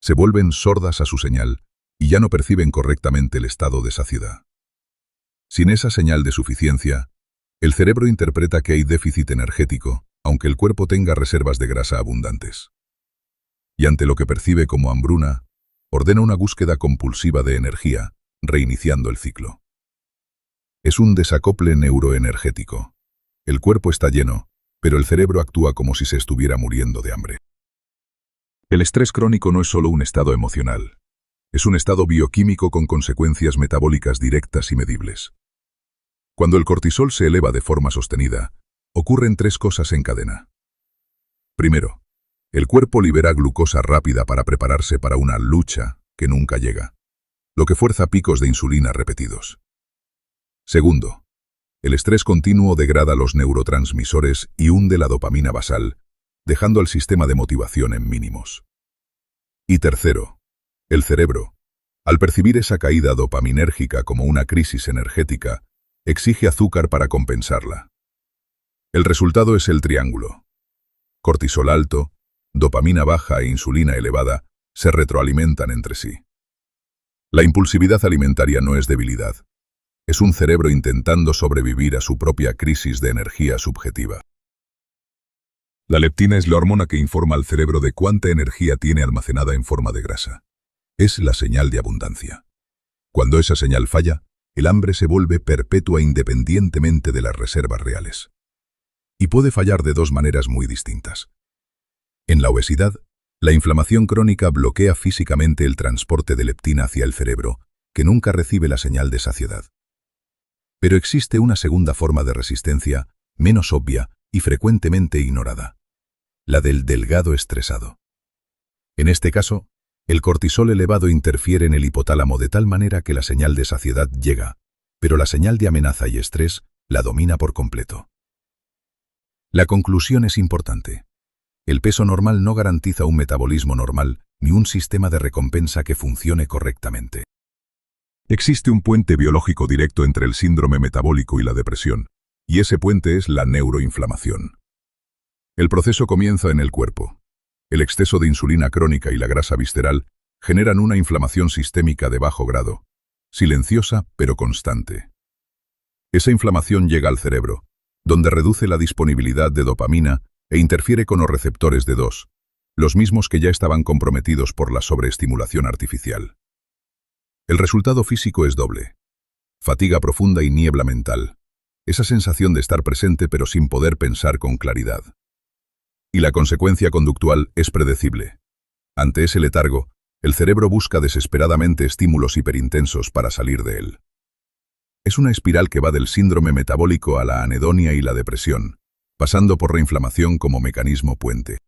Speaker 1: Se vuelven sordas a su señal y ya no perciben correctamente el estado de saciedad. Sin esa señal de suficiencia, el cerebro interpreta que hay déficit energético, aunque el cuerpo tenga reservas de grasa abundantes. Y ante lo que percibe como hambruna, ordena una búsqueda compulsiva de energía, reiniciando el ciclo. Es un desacople neuroenergético. El cuerpo está lleno, pero el cerebro actúa como si se estuviera muriendo de hambre. El estrés crónico no es solo un estado emocional. Es un estado bioquímico con consecuencias metabólicas directas y medibles. Cuando el cortisol se eleva de forma sostenida, ocurren tres cosas en cadena. Primero, el cuerpo libera glucosa rápida para prepararse para una lucha que nunca llega, lo que fuerza picos de insulina repetidos. Segundo, el estrés continuo degrada los neurotransmisores y hunde la dopamina basal, dejando al sistema de motivación en mínimos. Y tercero, el cerebro, al percibir esa caída dopaminérgica como una crisis energética, exige azúcar para compensarla. El resultado es el triángulo. Cortisol alto, dopamina baja e insulina elevada se retroalimentan entre sí. La impulsividad alimentaria no es debilidad. Es un cerebro intentando sobrevivir a su propia crisis de energía subjetiva. La leptina es la hormona que informa al cerebro de cuánta energía tiene almacenada en forma de grasa. Es la señal de abundancia. Cuando esa señal falla, el hambre se vuelve perpetua independientemente de las reservas reales. Y puede fallar de dos maneras muy distintas. En la obesidad, la inflamación crónica bloquea físicamente el transporte de leptina hacia el cerebro, que nunca recibe la señal de saciedad. Pero existe una segunda forma de resistencia, menos obvia y frecuentemente ignorada: la del delgado estresado. En este caso, el cortisol elevado interfiere en el hipotálamo de tal manera que la señal de saciedad llega, pero la señal de amenaza y estrés la domina por completo. La conclusión es importante. El peso normal no garantiza un metabolismo normal ni un sistema de recompensa que funcione correctamente. Existe un puente biológico directo entre el síndrome metabólico y la depresión, y ese puente es la neuroinflamación. El proceso comienza en el cuerpo. El exceso de insulina crónica y la grasa visceral generan una inflamación sistémica de bajo grado, silenciosa pero constante. Esa inflamación llega al cerebro, donde reduce la disponibilidad de dopamina e interfiere con los receptores de D2, los mismos que ya estaban comprometidos por la sobreestimulación artificial. El resultado físico es doble: fatiga profunda y niebla mental, esa sensación de estar presente pero sin poder pensar con claridad. Y la consecuencia conductual es predecible. Ante ese letargo, el cerebro busca desesperadamente estímulos hiperintensos para salir de él. Es una espiral que va del síndrome metabólico a la anedonia y la depresión, pasando por la inflamación como mecanismo puente.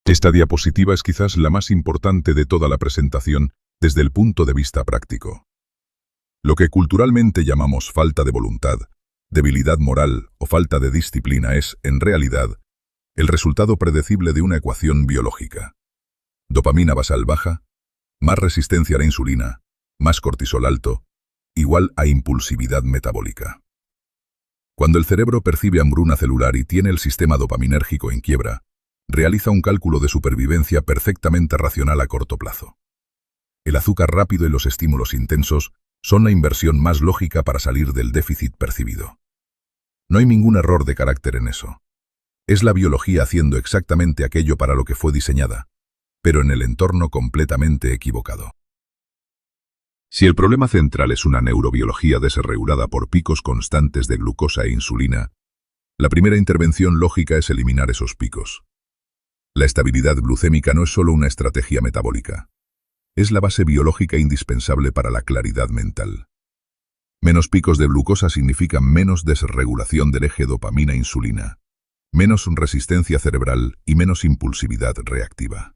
Speaker 1: Esta diapositiva es quizás la más importante de toda la presentación desde el punto de vista práctico. Lo que culturalmente llamamos falta de voluntad, debilidad moral o falta de disciplina es, en realidad, el resultado predecible de una ecuación biológica. Dopamina basal baja, más resistencia a la insulina, más cortisol alto, igual a impulsividad metabólica. Cuando el cerebro percibe hambruna celular y tiene el sistema dopaminérgico en quiebra, realiza un cálculo de supervivencia perfectamente racional a corto plazo. El azúcar rápido y los estímulos intensos son la inversión más lógica para salir del déficit percibido. No hay ningún error de carácter en eso. Es la biología haciendo exactamente aquello para lo que fue diseñada, pero en el entorno completamente equivocado. Si el problema central es una neurobiología desregulada por picos constantes de glucosa e insulina, la primera intervención lógica es eliminar esos picos. La estabilidad glucémica no es solo una estrategia metabólica. Es la base biológica indispensable para la claridad mental. Menos picos de glucosa significan menos desregulación del eje dopamina-insulina, menos resistencia cerebral y menos impulsividad reactiva.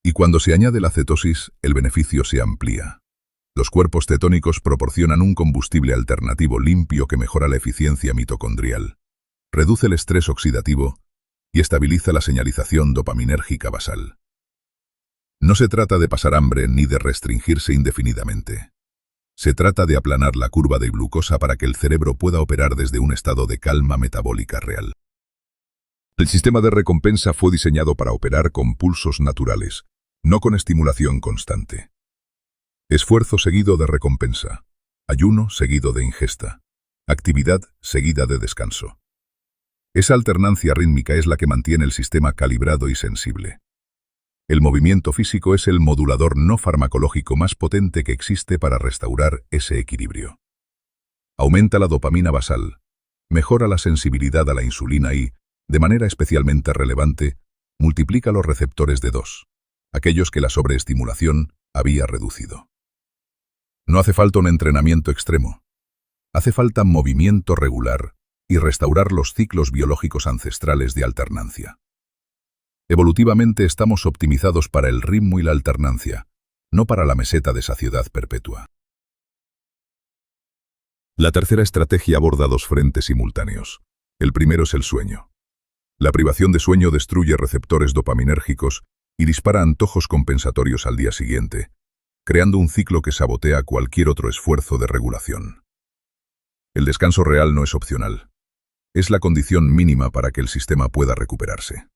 Speaker 1: Y cuando se añade la cetosis, el beneficio se amplía. Los cuerpos cetónicos proporcionan un combustible alternativo limpio que mejora la eficiencia mitocondrial, reduce el estrés oxidativo y estabiliza la señalización dopaminérgica basal. No se trata de pasar hambre ni de restringirse indefinidamente. Se trata de aplanar la curva de glucosa para que el cerebro pueda operar desde un estado de calma metabólica real. El sistema de recompensa fue diseñado para operar con pulsos naturales, no con estimulación constante. Esfuerzo seguido de recompensa, ayuno seguido de ingesta, actividad seguida de descanso. Esa alternancia rítmica es la que mantiene el sistema calibrado y sensible. El movimiento físico es el modulador no farmacológico más potente que existe para restaurar ese equilibrio. Aumenta la dopamina basal, mejora la sensibilidad a la insulina y, de manera especialmente relevante, multiplica los receptores de D2, aquellos que la sobreestimulación había reducido. No hace falta un entrenamiento extremo. Hace falta movimiento regular y restaurar los ciclos biológicos ancestrales de alternancia. Evolutivamente estamos optimizados para el ritmo y la alternancia, no para la meseta de saciedad perpetua. La tercera estrategia aborda dos frentes simultáneos. El primero es el sueño. La privación de sueño destruye receptores dopaminérgicos y dispara antojos compensatorios al día siguiente, creando un ciclo que sabotea cualquier otro esfuerzo de regulación. El descanso real no es opcional. Es la condición mínima para que el sistema pueda recuperarse.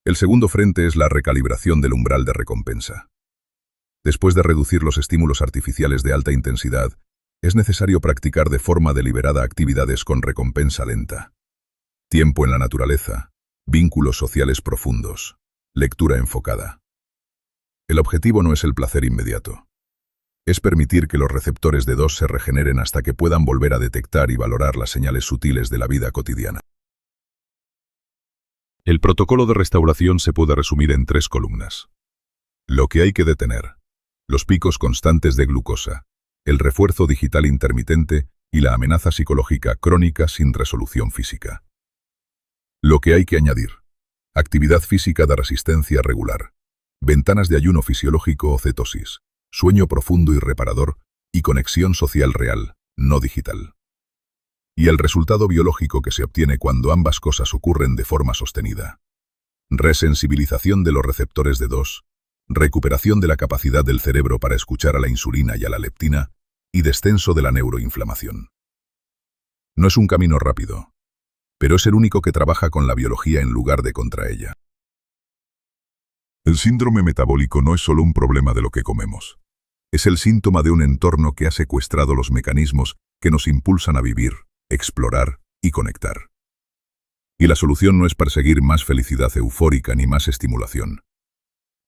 Speaker 1: El segundo frente es la recalibración del umbral de recompensa. Después de reducir los estímulos artificiales de alta intensidad, es necesario practicar de forma deliberada actividades con recompensa lenta. Tiempo en la naturaleza, vínculos sociales profundos, lectura enfocada. El objetivo no es el placer inmediato. Es permitir que los receptores de D2 se regeneren hasta que puedan volver a detectar y valorar las señales sutiles de la vida cotidiana. El protocolo de restauración se puede resumir en 3 columnas. Lo que hay que detener: los picos constantes de glucosa, el refuerzo digital intermitente y la amenaza psicológica crónica sin resolución física. Lo que hay que añadir: actividad física de resistencia regular, ventanas de ayuno fisiológico o cetosis, sueño profundo y reparador, y conexión social real, no digital. Y el resultado biológico que se obtiene cuando ambas cosas ocurren de forma sostenida: resensibilización de los receptores de D2, recuperación de la capacidad del cerebro para escuchar a la insulina y a la leptina, y descenso de la neuroinflamación. No es un camino rápido, pero es el único que trabaja con la biología en lugar de contra ella. El síndrome metabólico no es solo un problema de lo que comemos. Es el síntoma de un entorno que ha secuestrado los mecanismos que nos impulsan a vivir, explorar y conectar. Y la solución no es perseguir más felicidad eufórica ni más estimulación.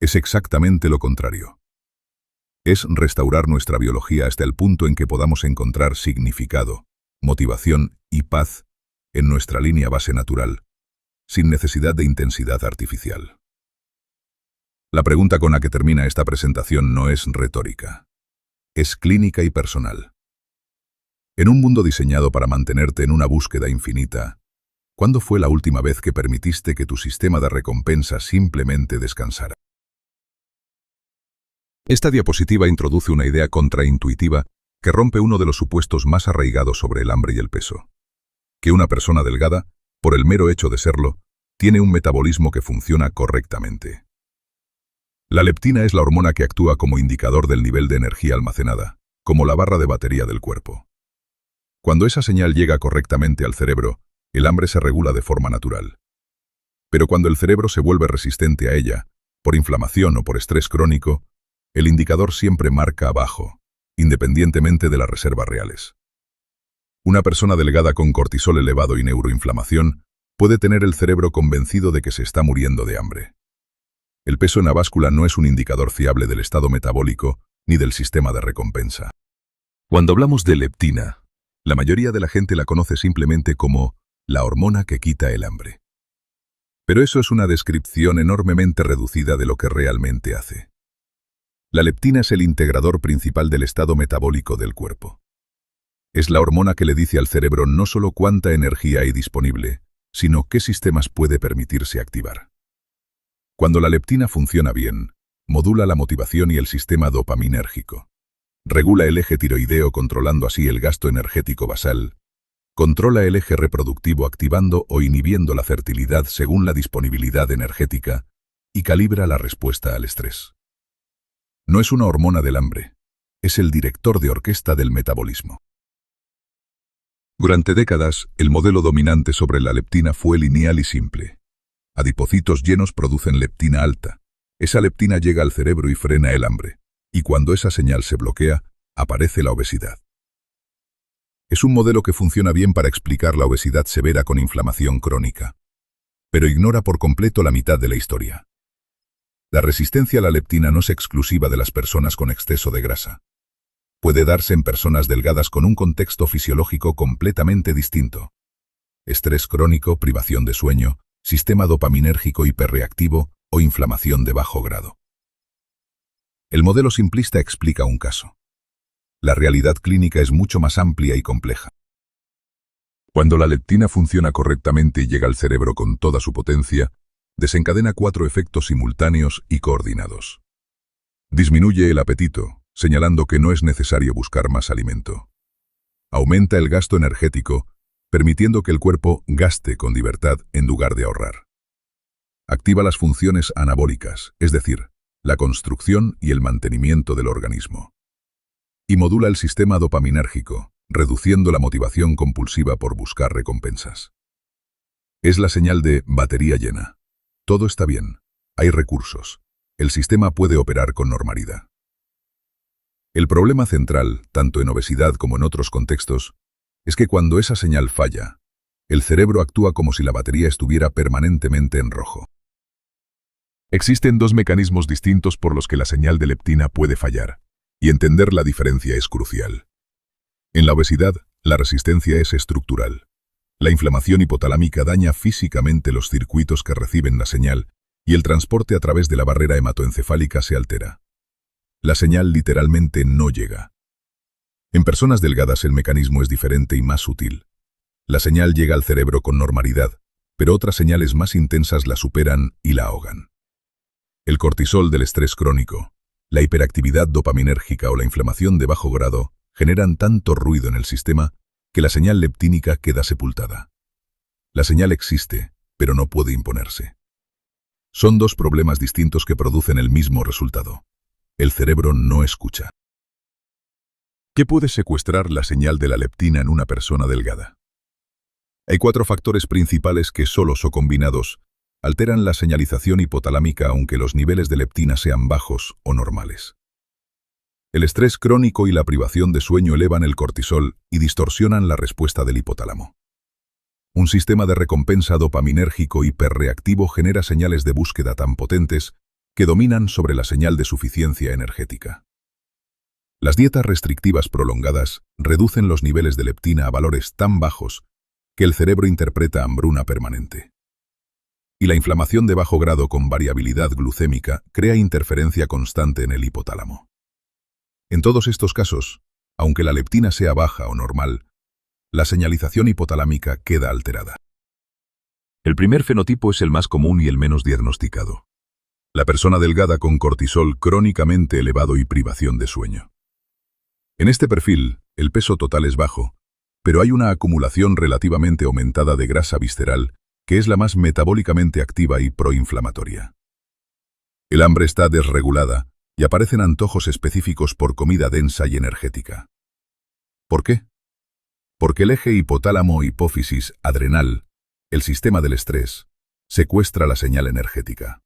Speaker 1: Es exactamente lo contrario. Es restaurar nuestra biología hasta el punto en que podamos encontrar significado, motivación y paz en nuestra línea base natural, sin necesidad de intensidad artificial. La pregunta con la que termina esta presentación no es retórica. Es clínica y personal. En un mundo diseñado para mantenerte en una búsqueda infinita, ¿cuándo fue la última vez que permitiste que tu sistema de recompensa simplemente descansara? Esta diapositiva introduce una idea contraintuitiva que rompe uno de los supuestos más arraigados sobre el hambre y el peso: que una persona delgada, por el mero hecho de serlo, tiene un metabolismo que funciona correctamente. La leptina es la hormona que actúa como indicador del nivel de energía almacenada, como la barra de batería del cuerpo. Cuando esa señal llega correctamente al cerebro, el hambre se regula de forma natural. Pero cuando el cerebro se vuelve resistente a ella, por inflamación o por estrés crónico, el indicador siempre marca abajo, independientemente de las reservas reales. Una persona delgada con cortisol elevado y neuroinflamación puede tener el cerebro convencido de que se está muriendo de hambre. El peso en la báscula no es un indicador fiable del estado metabólico ni del sistema de recompensa. Cuando hablamos de leptina, la mayoría de la gente la conoce simplemente como la hormona que quita el hambre. Pero eso es una descripción enormemente reducida de lo que realmente hace. La leptina es el integrador principal del estado metabólico del cuerpo. Es la hormona que le dice al cerebro no solo cuánta energía hay disponible, sino qué sistemas puede permitirse activar. Cuando la leptina funciona bien, modula la motivación y el sistema dopaminérgico. Regula el eje tiroideo controlando así el gasto energético basal. Controla el eje reproductivo activando o inhibiendo la fertilidad según la disponibilidad energética y calibra la respuesta al estrés. No es una hormona del hambre, es el director de orquesta del metabolismo. Durante décadas, el modelo dominante sobre la leptina fue lineal y simple. Adipocitos llenos producen leptina alta. Esa leptina llega al cerebro y frena el hambre. Y cuando esa señal se bloquea, aparece la obesidad. Es un modelo que funciona bien para explicar la obesidad severa con inflamación crónica, pero ignora por completo la mitad de la historia. La resistencia a la leptina no es exclusiva de las personas con exceso de grasa. Puede darse en personas delgadas con un contexto fisiológico completamente distinto. Estrés crónico, privación de sueño, sistema dopaminérgico hiperreactivo o inflamación de bajo grado. El modelo simplista explica un caso. La realidad clínica es mucho más amplia y compleja. Cuando la leptina funciona correctamente y llega al cerebro con toda su potencia, desencadena 4 efectos simultáneos y coordinados. Disminuye el apetito, señalando que no es necesario buscar más alimento. Aumenta el gasto energético, permitiendo que el cuerpo gaste con libertad en lugar de ahorrar. Activa las funciones anabólicas, es decir, la construcción y el mantenimiento del organismo. Y modula el sistema dopaminérgico, reduciendo la motivación compulsiva por buscar recompensas. Es la señal de batería llena. Todo está bien, hay recursos, el sistema puede operar con normalidad. El problema central, tanto en obesidad como en otros contextos, es que cuando esa señal falla, el cerebro actúa como si la batería estuviera permanentemente en rojo. Existen 2 mecanismos distintos por los que la señal de leptina puede fallar, Y entender la diferencia es crucial. En la obesidad, la resistencia es estructural. La inflamación hipotalámica daña físicamente los circuitos que reciben la señal y el transporte a través de la barrera hematoencefálica se altera. La señal literalmente no llega. En personas delgadas el mecanismo es diferente y más sutil. La señal llega al cerebro con normalidad, pero otras señales más intensas la superan y la ahogan. El cortisol del estrés crónico, la hiperactividad dopaminérgica o la inflamación de bajo grado generan tanto ruido en el sistema que la señal leptínica queda sepultada. La señal existe, pero no puede imponerse. Son dos problemas distintos que producen el mismo resultado. El cerebro no escucha. ¿Qué puede secuestrar la señal de la leptina en una persona delgada? Hay 4 factores principales que, solos o combinados, alteran la señalización hipotalámica aunque los niveles de leptina sean bajos o normales. El estrés crónico y la privación de sueño elevan el cortisol y distorsionan la respuesta del hipotálamo. Un sistema de recompensa dopaminérgico hiperreactivo genera señales de búsqueda tan potentes que dominan sobre la señal de suficiencia energética. Las dietas restrictivas prolongadas reducen los niveles de leptina a valores tan bajos que el cerebro interpreta hambruna permanente. Y la inflamación de bajo grado con variabilidad glucémica crea interferencia constante en el hipotálamo. En todos estos casos, aunque la leptina sea baja o normal, la señalización hipotalámica queda alterada. El primer fenotipo es el más común y el menos diagnosticado. La persona delgada con cortisol crónicamente elevado y privación de sueño. En este perfil, el peso total es bajo, pero hay una acumulación relativamente aumentada de grasa visceral, que es la más metabólicamente activa y proinflamatoria. El hambre está desregulada y aparecen antojos específicos por comida densa y energética. ¿Por qué? Porque el eje hipotálamo-hipófisis-adrenal, el sistema del estrés, secuestra la señal energética.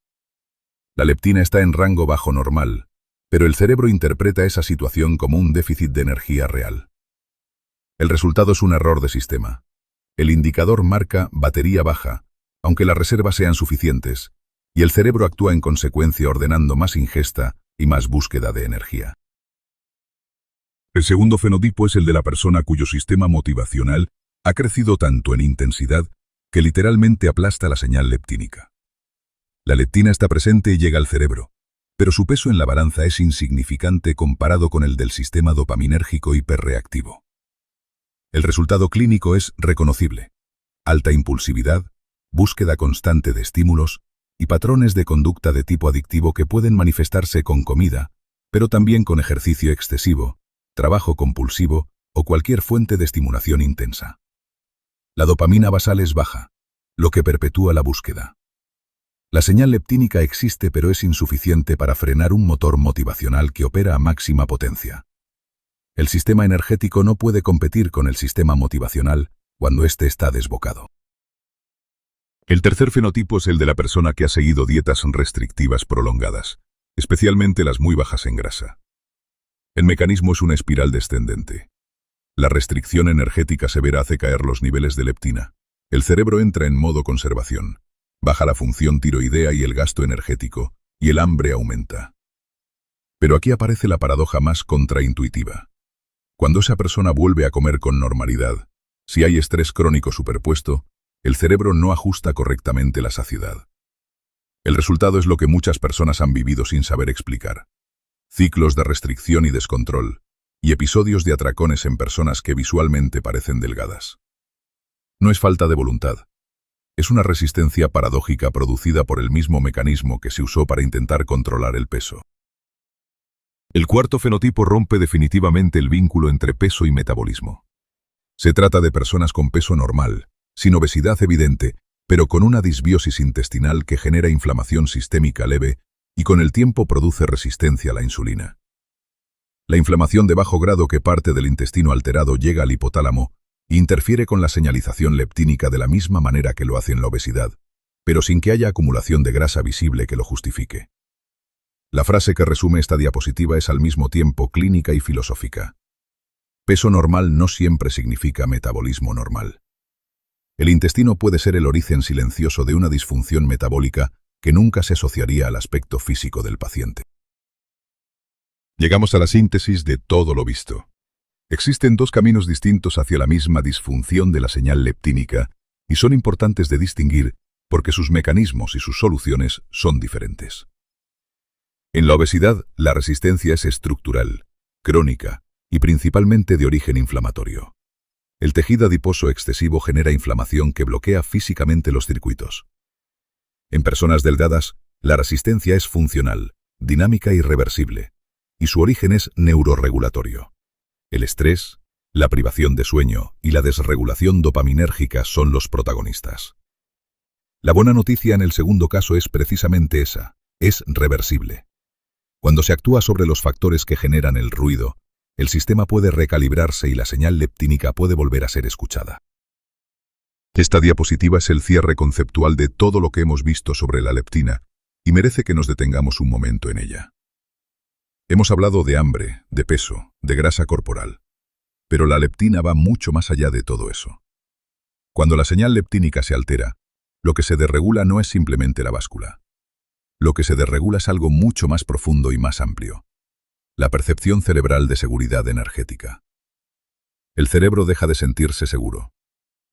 Speaker 1: La leptina está en rango bajo normal, pero el cerebro interpreta esa situación como un déficit de energía real. El resultado es un error de sistema. El indicador marca batería baja, aunque las reservas sean suficientes, y el cerebro actúa en consecuencia ordenando más ingesta y más búsqueda de energía. El segundo fenotipo es el de la persona cuyo sistema motivacional ha crecido tanto en intensidad que literalmente aplasta la señal leptínica. La leptina está presente y llega al cerebro, pero su peso en la balanza es insignificante comparado con el del sistema dopaminérgico hiperreactivo. El resultado clínico es reconocible: alta impulsividad, búsqueda constante de estímulos y patrones de conducta de tipo adictivo que pueden manifestarse con comida, pero también con ejercicio excesivo, trabajo compulsivo o cualquier fuente de estimulación intensa. La dopamina basal es baja, lo que perpetúa la búsqueda. La señal leptínica existe pero es insuficiente para frenar un motor motivacional que opera a máxima potencia. El sistema energético no puede competir con el sistema motivacional cuando éste está desbocado. El tercer fenotipo es el de la persona que ha seguido dietas restrictivas prolongadas, especialmente las muy bajas en grasa. El mecanismo es una espiral descendente. La restricción energética severa hace caer los niveles de leptina. El cerebro entra en modo conservación. Baja la función tiroidea y el gasto energético, y el hambre aumenta. Pero aquí aparece la paradoja más contraintuitiva. Cuando esa persona vuelve a comer con normalidad, si hay estrés crónico superpuesto, el cerebro no ajusta correctamente la saciedad. El resultado es lo que muchas personas han vivido sin saber explicar: ciclos de restricción y descontrol, y episodios de atracones en personas que visualmente parecen delgadas. No es falta de voluntad. Es una resistencia paradójica producida por el mismo mecanismo que se usó para intentar controlar el peso. El cuarto fenotipo rompe definitivamente el vínculo entre peso y metabolismo. Se trata de personas con peso normal, sin obesidad evidente, pero con una disbiosis intestinal que genera inflamación sistémica leve y con el tiempo produce resistencia a la insulina. La inflamación de bajo grado que parte del intestino alterado llega al hipotálamo e interfiere con la señalización leptínica de la misma manera que lo hace en la obesidad, pero sin que haya acumulación de grasa visible que lo justifique. La frase que resume esta diapositiva es al mismo tiempo clínica y filosófica. Peso normal no siempre significa metabolismo normal. El intestino puede ser el origen silencioso de una disfunción metabólica que nunca se asociaría al aspecto físico del paciente. Llegamos a la síntesis de todo lo visto. Existen dos caminos distintos hacia la misma disfunción de la señal leptínica y son importantes de distinguir porque sus mecanismos y sus soluciones son diferentes. En la obesidad, la resistencia es estructural, crónica y principalmente de origen inflamatorio. El tejido adiposo excesivo genera inflamación que bloquea físicamente los circuitos. En personas delgadas, la resistencia es funcional, dinámica y reversible, y su origen es neuroregulatorio. El estrés, la privación de sueño y la desregulación dopaminérgica son los protagonistas. La buena noticia en el segundo caso es precisamente esa, es reversible. Cuando se actúa sobre los factores que generan el ruido, el sistema puede recalibrarse y la señal leptínica puede volver a ser escuchada. Esta diapositiva es el cierre conceptual de todo lo que hemos visto sobre la leptina y merece que nos detengamos un momento en ella. Hemos hablado de hambre, de peso, de grasa corporal, pero la leptina va mucho más allá de todo eso. Cuando la señal leptínica se altera, lo que se desregula no es simplemente la báscula. Lo que se desregula es algo mucho más profundo y más amplio. La percepción cerebral de seguridad energética. El cerebro deja de sentirse seguro.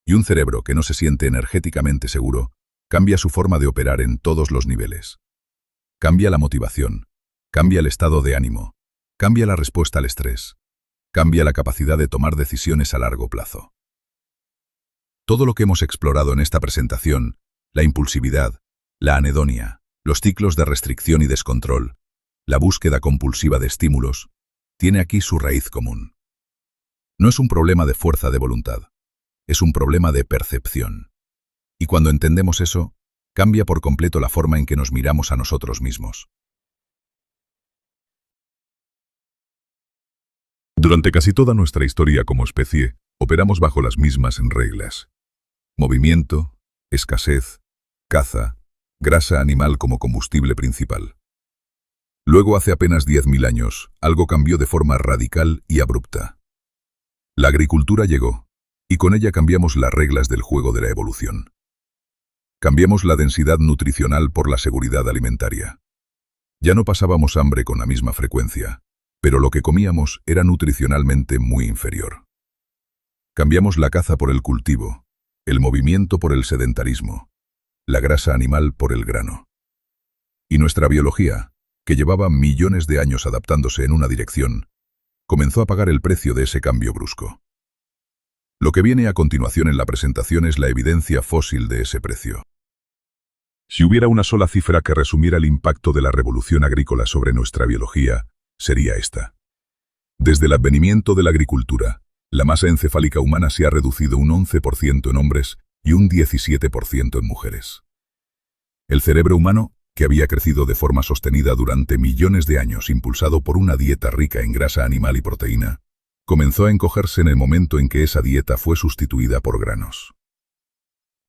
Speaker 1: Y un cerebro que no se siente energéticamente seguro cambia su forma de operar en todos los niveles. Cambia la motivación, cambia el estado de ánimo, cambia la respuesta al estrés, cambia la capacidad de tomar decisiones a largo plazo. Todo lo que hemos explorado en esta presentación, la impulsividad, la anedonia, los ciclos de restricción y descontrol, la búsqueda compulsiva de estímulos, tiene aquí su raíz común. No es un problema de fuerza de voluntad, es un problema de percepción. Y cuando entendemos eso, cambia por completo la forma en que nos miramos a nosotros mismos. Durante casi toda nuestra historia como especie, operamos bajo las mismas reglas. Movimiento, escasez, caza, grasa animal como combustible principal. Luego, hace apenas 10.000 años, algo cambió de forma radical y abrupta. La agricultura llegó, y con ella cambiamos las reglas del juego de la evolución. Cambiamos la densidad nutricional por la seguridad alimentaria. Ya no pasábamos hambre con la misma frecuencia, pero lo que comíamos era nutricionalmente muy inferior. Cambiamos la caza por el cultivo, el movimiento por el sedentarismo, la grasa animal por el grano. Y nuestra biología, que llevaba millones de años adaptándose en una dirección, comenzó a pagar el precio de ese cambio brusco. Lo que viene a continuación en la presentación es la evidencia fósil de ese precio. Si hubiera una sola cifra que resumiera el impacto de la revolución agrícola sobre nuestra biología, sería esta. Desde el advenimiento de la agricultura, la masa encefálica humana se ha reducido un 11% en hombres y un 17% en mujeres. El cerebro humano, que había crecido de forma sostenida durante millones de años impulsado por una dieta rica en grasa animal y proteína, comenzó a encogerse en el momento en que esa dieta fue sustituida por granos.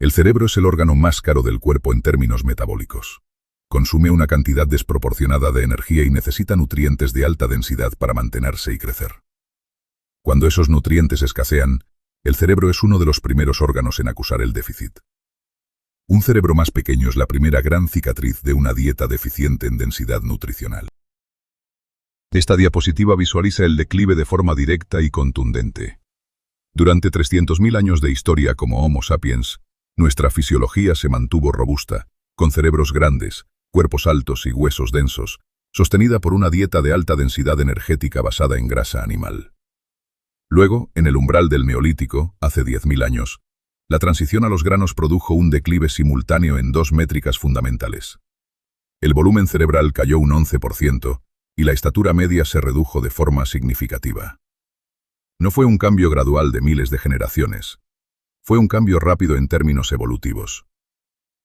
Speaker 1: El cerebro es el órgano más caro del cuerpo en términos metabólicos. Consume una cantidad desproporcionada de energía y necesita nutrientes de alta densidad para mantenerse y crecer. Cuando esos nutrientes escasean, el cerebro es uno de los primeros órganos en acusar el déficit. Un cerebro más pequeño es la primera gran cicatriz de una dieta deficiente en densidad nutricional. Esta diapositiva visualiza el declive de forma directa y contundente. Durante 300.000 años de historia como Homo sapiens, nuestra fisiología se mantuvo robusta, con cerebros grandes, cuerpos altos y huesos densos, sostenida por una dieta de alta densidad energética basada en grasa animal. Luego, en el umbral del Neolítico, hace 10.000 años, la transición a los granos produjo un declive simultáneo en dos métricas fundamentales. El volumen cerebral cayó un 11% y la estatura media se redujo de forma significativa. No fue un cambio gradual de miles de generaciones. Fue un cambio rápido en términos evolutivos.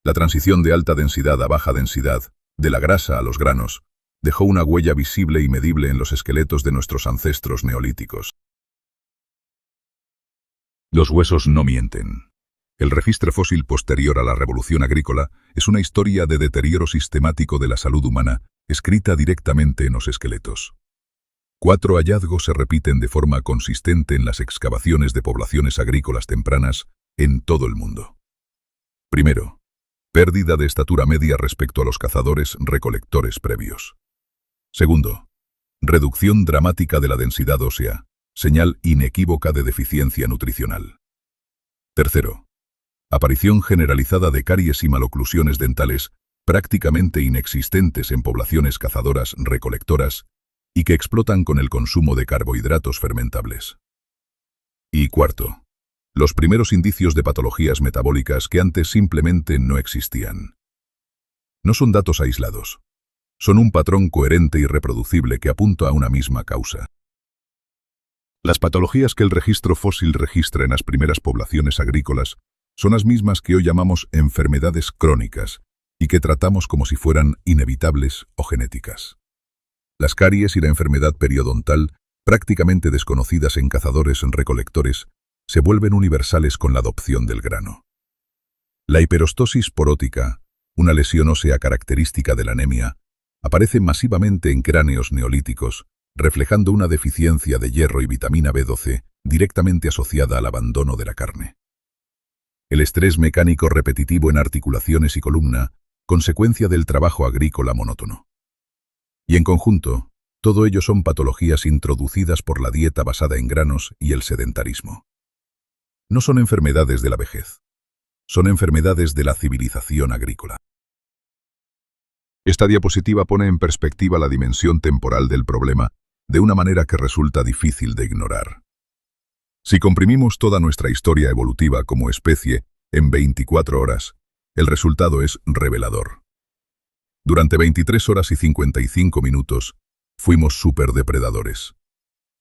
Speaker 1: La transición de alta densidad a baja densidad, de la grasa a los granos, dejó una huella visible y medible en los esqueletos de nuestros ancestros neolíticos. Los huesos no mienten. El registro fósil posterior a la revolución agrícola es una historia de deterioro sistemático de la salud humana, escrita directamente en los esqueletos. 4 hallazgos se repiten de forma consistente en las excavaciones de poblaciones agrícolas tempranas en todo el mundo. Primero, pérdida de estatura media respecto a los cazadores-recolectores previos. Segundo, Reducción dramática de la densidad ósea, señal inequívoca de deficiencia nutricional. Tercero, aparición generalizada de caries y maloclusiones dentales prácticamente inexistentes en poblaciones cazadoras-recolectoras y que explotan con el consumo de carbohidratos fermentables. Y cuarto, los primeros indicios de patologías metabólicas que antes simplemente no existían. No son datos aislados. Son un patrón coherente y reproducible que apunta a una misma causa. Las patologías que el registro fósil registra en las primeras poblaciones agrícolas son las mismas que hoy llamamos enfermedades crónicas y que tratamos como si fueran inevitables o genéticas. Las caries y la enfermedad periodontal, prácticamente desconocidas en cazadores-recolectores, se vuelven universales con la adopción del grano. La hiperostosis porótica, una lesión ósea característica de la anemia, aparece masivamente en cráneos neolíticos, reflejando una deficiencia de hierro y vitamina B12 directamente asociada al abandono de la carne. El estrés mecánico repetitivo en articulaciones y columna, consecuencia del trabajo agrícola monótono. Y en conjunto, todo ello son patologías introducidas por la dieta basada en granos y el sedentarismo. No son enfermedades de la vejez, son enfermedades de la civilización agrícola. Esta diapositiva pone en perspectiva la dimensión temporal del problema de una manera que resulta difícil de ignorar. Si comprimimos toda nuestra historia evolutiva como especie en 24 horas, el resultado es revelador. Durante 23 horas y 55 minutos, fuimos superdepredadores.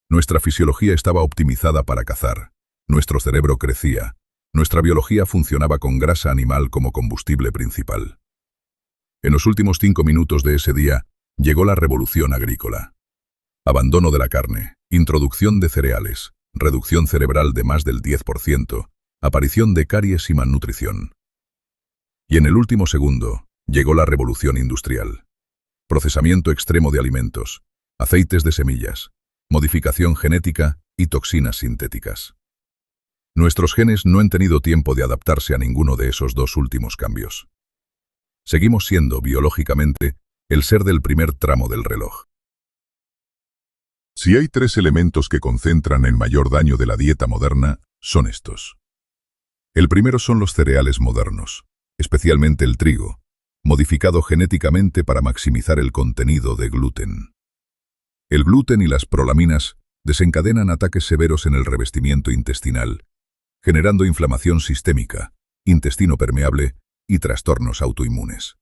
Speaker 1: Nuestra fisiología estaba optimizada para cazar, nuestro cerebro crecía, nuestra biología funcionaba con grasa animal como combustible principal. En los últimos 5 minutos de ese día, llegó la revolución agrícola. Abandono de la carne, introducción de cereales, reducción cerebral de más del 10%, aparición de caries y malnutrición. Y en el último segundo, llegó la revolución industrial. Procesamiento extremo de alimentos, aceites de semillas, modificación genética y toxinas sintéticas. Nuestros genes no han tenido tiempo de adaptarse a ninguno de esos dos últimos cambios. Seguimos siendo, biológicamente, el ser del primer tramo del reloj. Si hay 3 elementos que concentran el mayor daño de la dieta moderna, son estos. El primero son los cereales modernos, especialmente el trigo, modificado genéticamente para maximizar el contenido de gluten. El gluten y las prolaminas desencadenan ataques severos en el revestimiento intestinal, generando inflamación sistémica, intestino permeable y trastornos autoinmunes.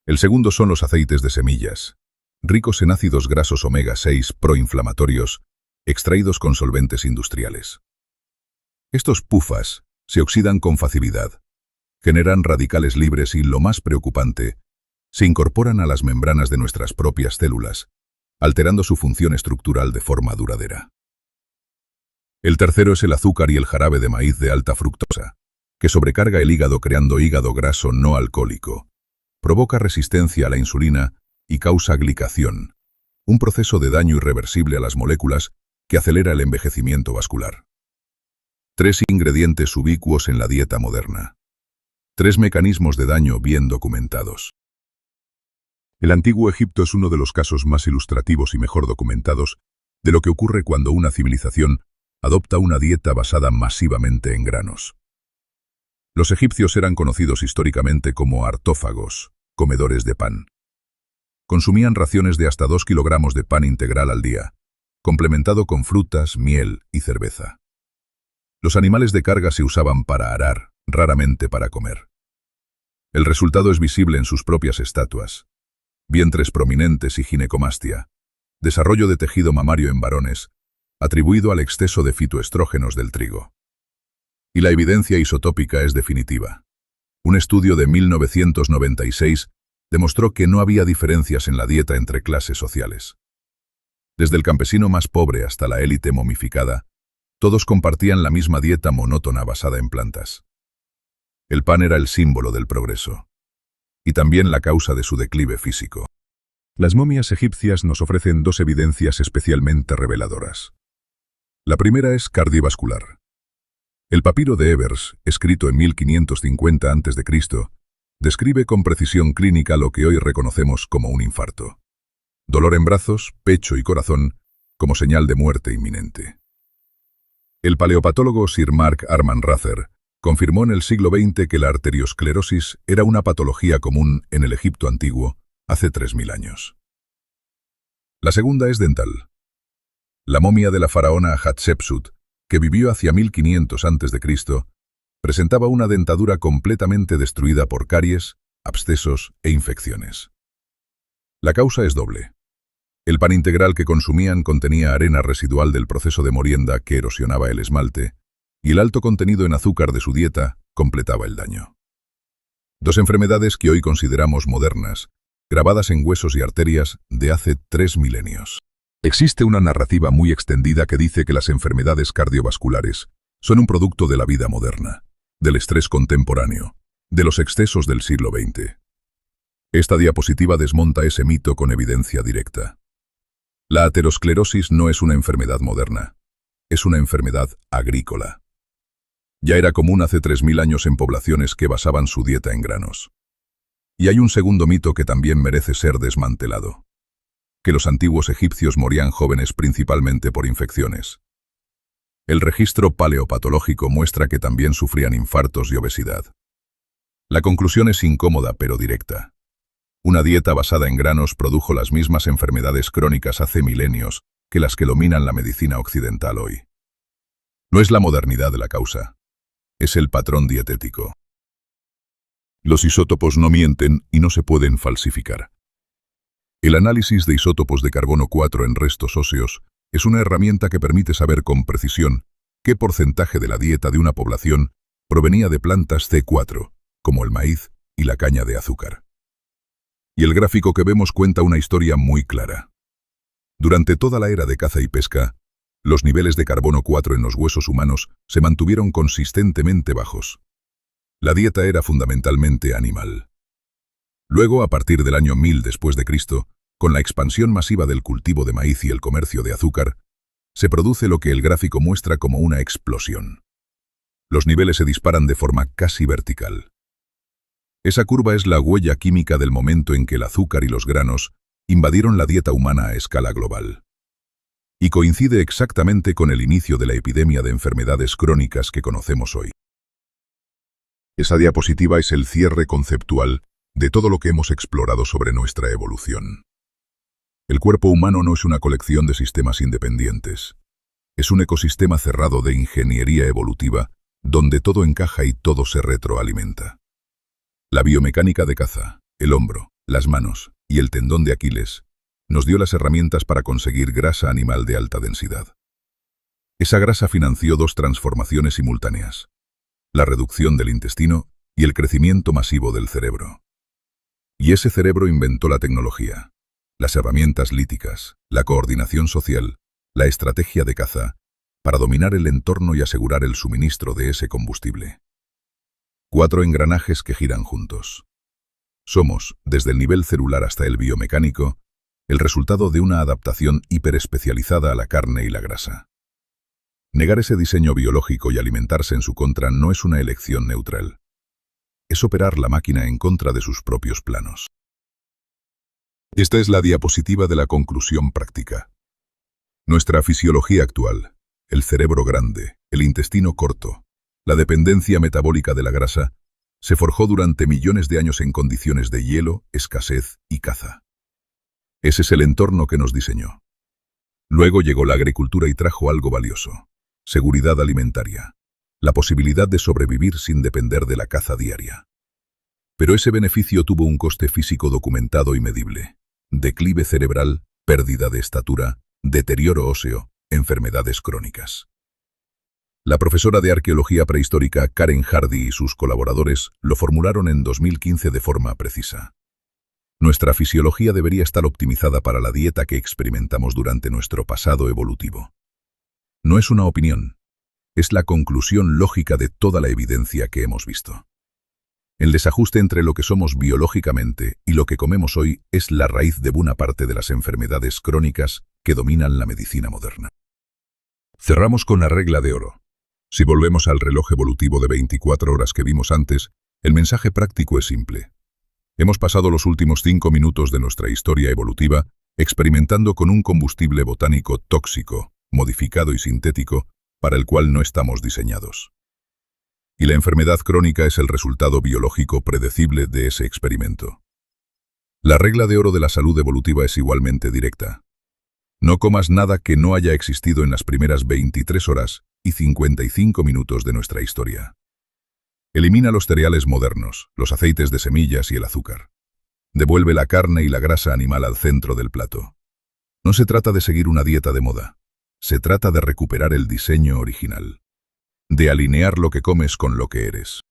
Speaker 1: El segundo son los aceites de semillas, ricos en ácidos grasos omega 6 proinflamatorios, extraídos con solventes industriales. Estos PUFAs se oxidan con facilidad, generan radicales libres y, lo más preocupante, se incorporan a las membranas de nuestras propias células, alterando su función estructural de forma duradera. El tercero es el azúcar y el jarabe de maíz de alta fructosa, que sobrecarga el hígado creando hígado graso no alcohólico, provoca resistencia a la insulina y causa glicación, un proceso de daño irreversible a las moléculas que acelera el envejecimiento vascular. 3 ingredientes ubicuos en la dieta moderna. 3 mecanismos de daño bien documentados. El antiguo Egipto es uno de los casos más ilustrativos y mejor documentados de lo que ocurre cuando una civilización adopta una dieta basada masivamente en granos. Los egipcios eran conocidos históricamente como artófagos, comedores de pan. Consumían raciones de hasta 2 kilogramos de pan integral al día, complementado con frutas, miel y cerveza. Los animales de carga se usaban para arar, raramente para comer. El resultado es visible en sus propias estatuas: vientres prominentes y ginecomastia, desarrollo de tejido mamario en varones, atribuido al exceso de fitoestrógenos del trigo. Y la evidencia isotópica es definitiva. Un estudio de 1996 demostró que no había diferencias en la dieta entre clases sociales. Desde el campesino más pobre hasta la élite momificada, todos compartían la misma dieta monótona basada en plantas. El pan era el símbolo del progreso, y también la causa de su declive físico. Las momias egipcias nos ofrecen 2 evidencias especialmente reveladoras. La primera es cardiovascular. El papiro de Evers, escrito en 1550 a.C., describe con precisión clínica lo que hoy reconocemos como un infarto. dolor en brazos, pecho y corazón, como señal de muerte inminente. El paleopatólogo Sir Mark Arman Rather confirmó en el siglo XX que la arteriosclerosis era una patología común en el Egipto antiguo hace 3000 años. La segunda es dental. La momia de la faraona Hatshepsut, que vivió hacia 1500 a.C., presentaba una dentadura completamente destruida por caries, abscesos e infecciones. La causa es doble. El pan integral que consumían contenía arena residual del proceso de molienda que erosionaba el esmalte, y el alto contenido en azúcar de su dieta completaba el daño. Dos enfermedades que hoy consideramos modernas, grabadas en huesos y arterias de hace 3 milenios. Existe una narrativa muy extendida que dice que las enfermedades cardiovasculares son un producto de la vida moderna, del estrés contemporáneo, de los excesos del siglo XX. Esta diapositiva desmonta ese mito con evidencia directa. La aterosclerosis no es una enfermedad moderna, es una enfermedad agrícola. Ya era común hace 3000 años en poblaciones que basaban su dieta en granos. Y hay un segundo mito que también merece ser desmantelado: que los antiguos egipcios morían jóvenes principalmente por infecciones. El registro paleopatológico muestra que también sufrían infartos y obesidad. La conclusión es incómoda pero directa. Una dieta basada en granos produjo las mismas enfermedades crónicas hace milenios que las que dominan la medicina occidental hoy. No es la modernidad la causa, es el patrón dietético. Los isótopos no mienten y no se pueden falsificar. El análisis de isótopos de carbono 4 en restos óseos es una herramienta que permite saber con precisión qué porcentaje de la dieta de una población provenía de plantas C4, como el maíz y la caña de azúcar. Y el gráfico que vemos cuenta una historia muy clara. Durante toda la era de caza y pesca, los niveles de carbono 4 en los huesos humanos se mantuvieron consistentemente bajos. La dieta era fundamentalmente animal. Luego, a partir del año 1000 después de Cristo, con la expansión masiva del cultivo de maíz y el comercio de azúcar, se produce lo que el gráfico muestra como una explosión. Los niveles se disparan de forma casi vertical. Esa curva es la huella química del momento en que el azúcar y los granos invadieron la dieta humana a escala global. Y coincide exactamente con el inicio de la epidemia de enfermedades crónicas que conocemos hoy. Esa diapositiva es el cierre conceptual de todo lo que hemos explorado sobre nuestra evolución. El cuerpo humano no es una colección de sistemas independientes. Es un ecosistema cerrado de ingeniería evolutiva, donde todo encaja y todo se retroalimenta. La biomecánica de caza, el hombro, las manos y el tendón de Aquiles nos dio las herramientas para conseguir grasa animal de alta densidad. Esa grasa financió dos transformaciones simultáneas: la reducción del intestino y el crecimiento masivo del cerebro. Y ese cerebro inventó la tecnología, las herramientas líticas, la coordinación social, la estrategia de caza, para dominar el entorno y asegurar el suministro de ese combustible. 4 engranajes que giran juntos. Somos, desde el nivel celular hasta el biomecánico, el resultado de una adaptación hiperespecializada a la carne y la grasa. Negar ese diseño biológico y alimentarse en su contra no es una elección neutral. Es operar la máquina en contra de sus propios planos. Esta es la diapositiva de la conclusión práctica. Nuestra fisiología actual, el cerebro grande, el intestino corto, la dependencia metabólica de la grasa, se forjó durante millones de años en condiciones de hielo, escasez y caza. Ese es el entorno que nos diseñó. Luego llegó la agricultura y trajo algo valioso: seguridad alimentaria, la posibilidad de sobrevivir sin depender de la caza diaria. Pero ese beneficio tuvo un coste físico documentado y medible: declive cerebral, pérdida de estatura, deterioro óseo, enfermedades crónicas. La profesora de arqueología prehistórica Karen Hardy y sus colaboradores lo formularon en 2015 de forma precisa. Nuestra fisiología debería estar optimizada para la dieta que experimentamos durante nuestro pasado evolutivo. No es una opinión, es la conclusión lógica de toda la evidencia que hemos visto. El desajuste entre lo que somos biológicamente y lo que comemos hoy es la raíz de buena parte de las enfermedades crónicas que dominan la medicina moderna. Cerramos con la regla de oro. Si volvemos al reloj evolutivo de 24 horas que vimos antes, el mensaje práctico es simple. Hemos pasado los últimos 5 minutos de nuestra historia evolutiva experimentando con un combustible botánico tóxico, modificado y sintético, para el cual no estamos diseñados. Y la enfermedad crónica es el resultado biológico predecible de ese experimento. La regla de oro de la salud evolutiva es igualmente directa. No comas nada que no haya existido en las primeras 23 horas y 55 minutos de nuestra historia. Elimina los cereales modernos, los aceites de semillas y el azúcar. Devuelve la carne y la grasa animal al centro del plato. No se trata de seguir una dieta de moda. Se trata de recuperar el diseño original. De alinear lo que comes con lo que eres.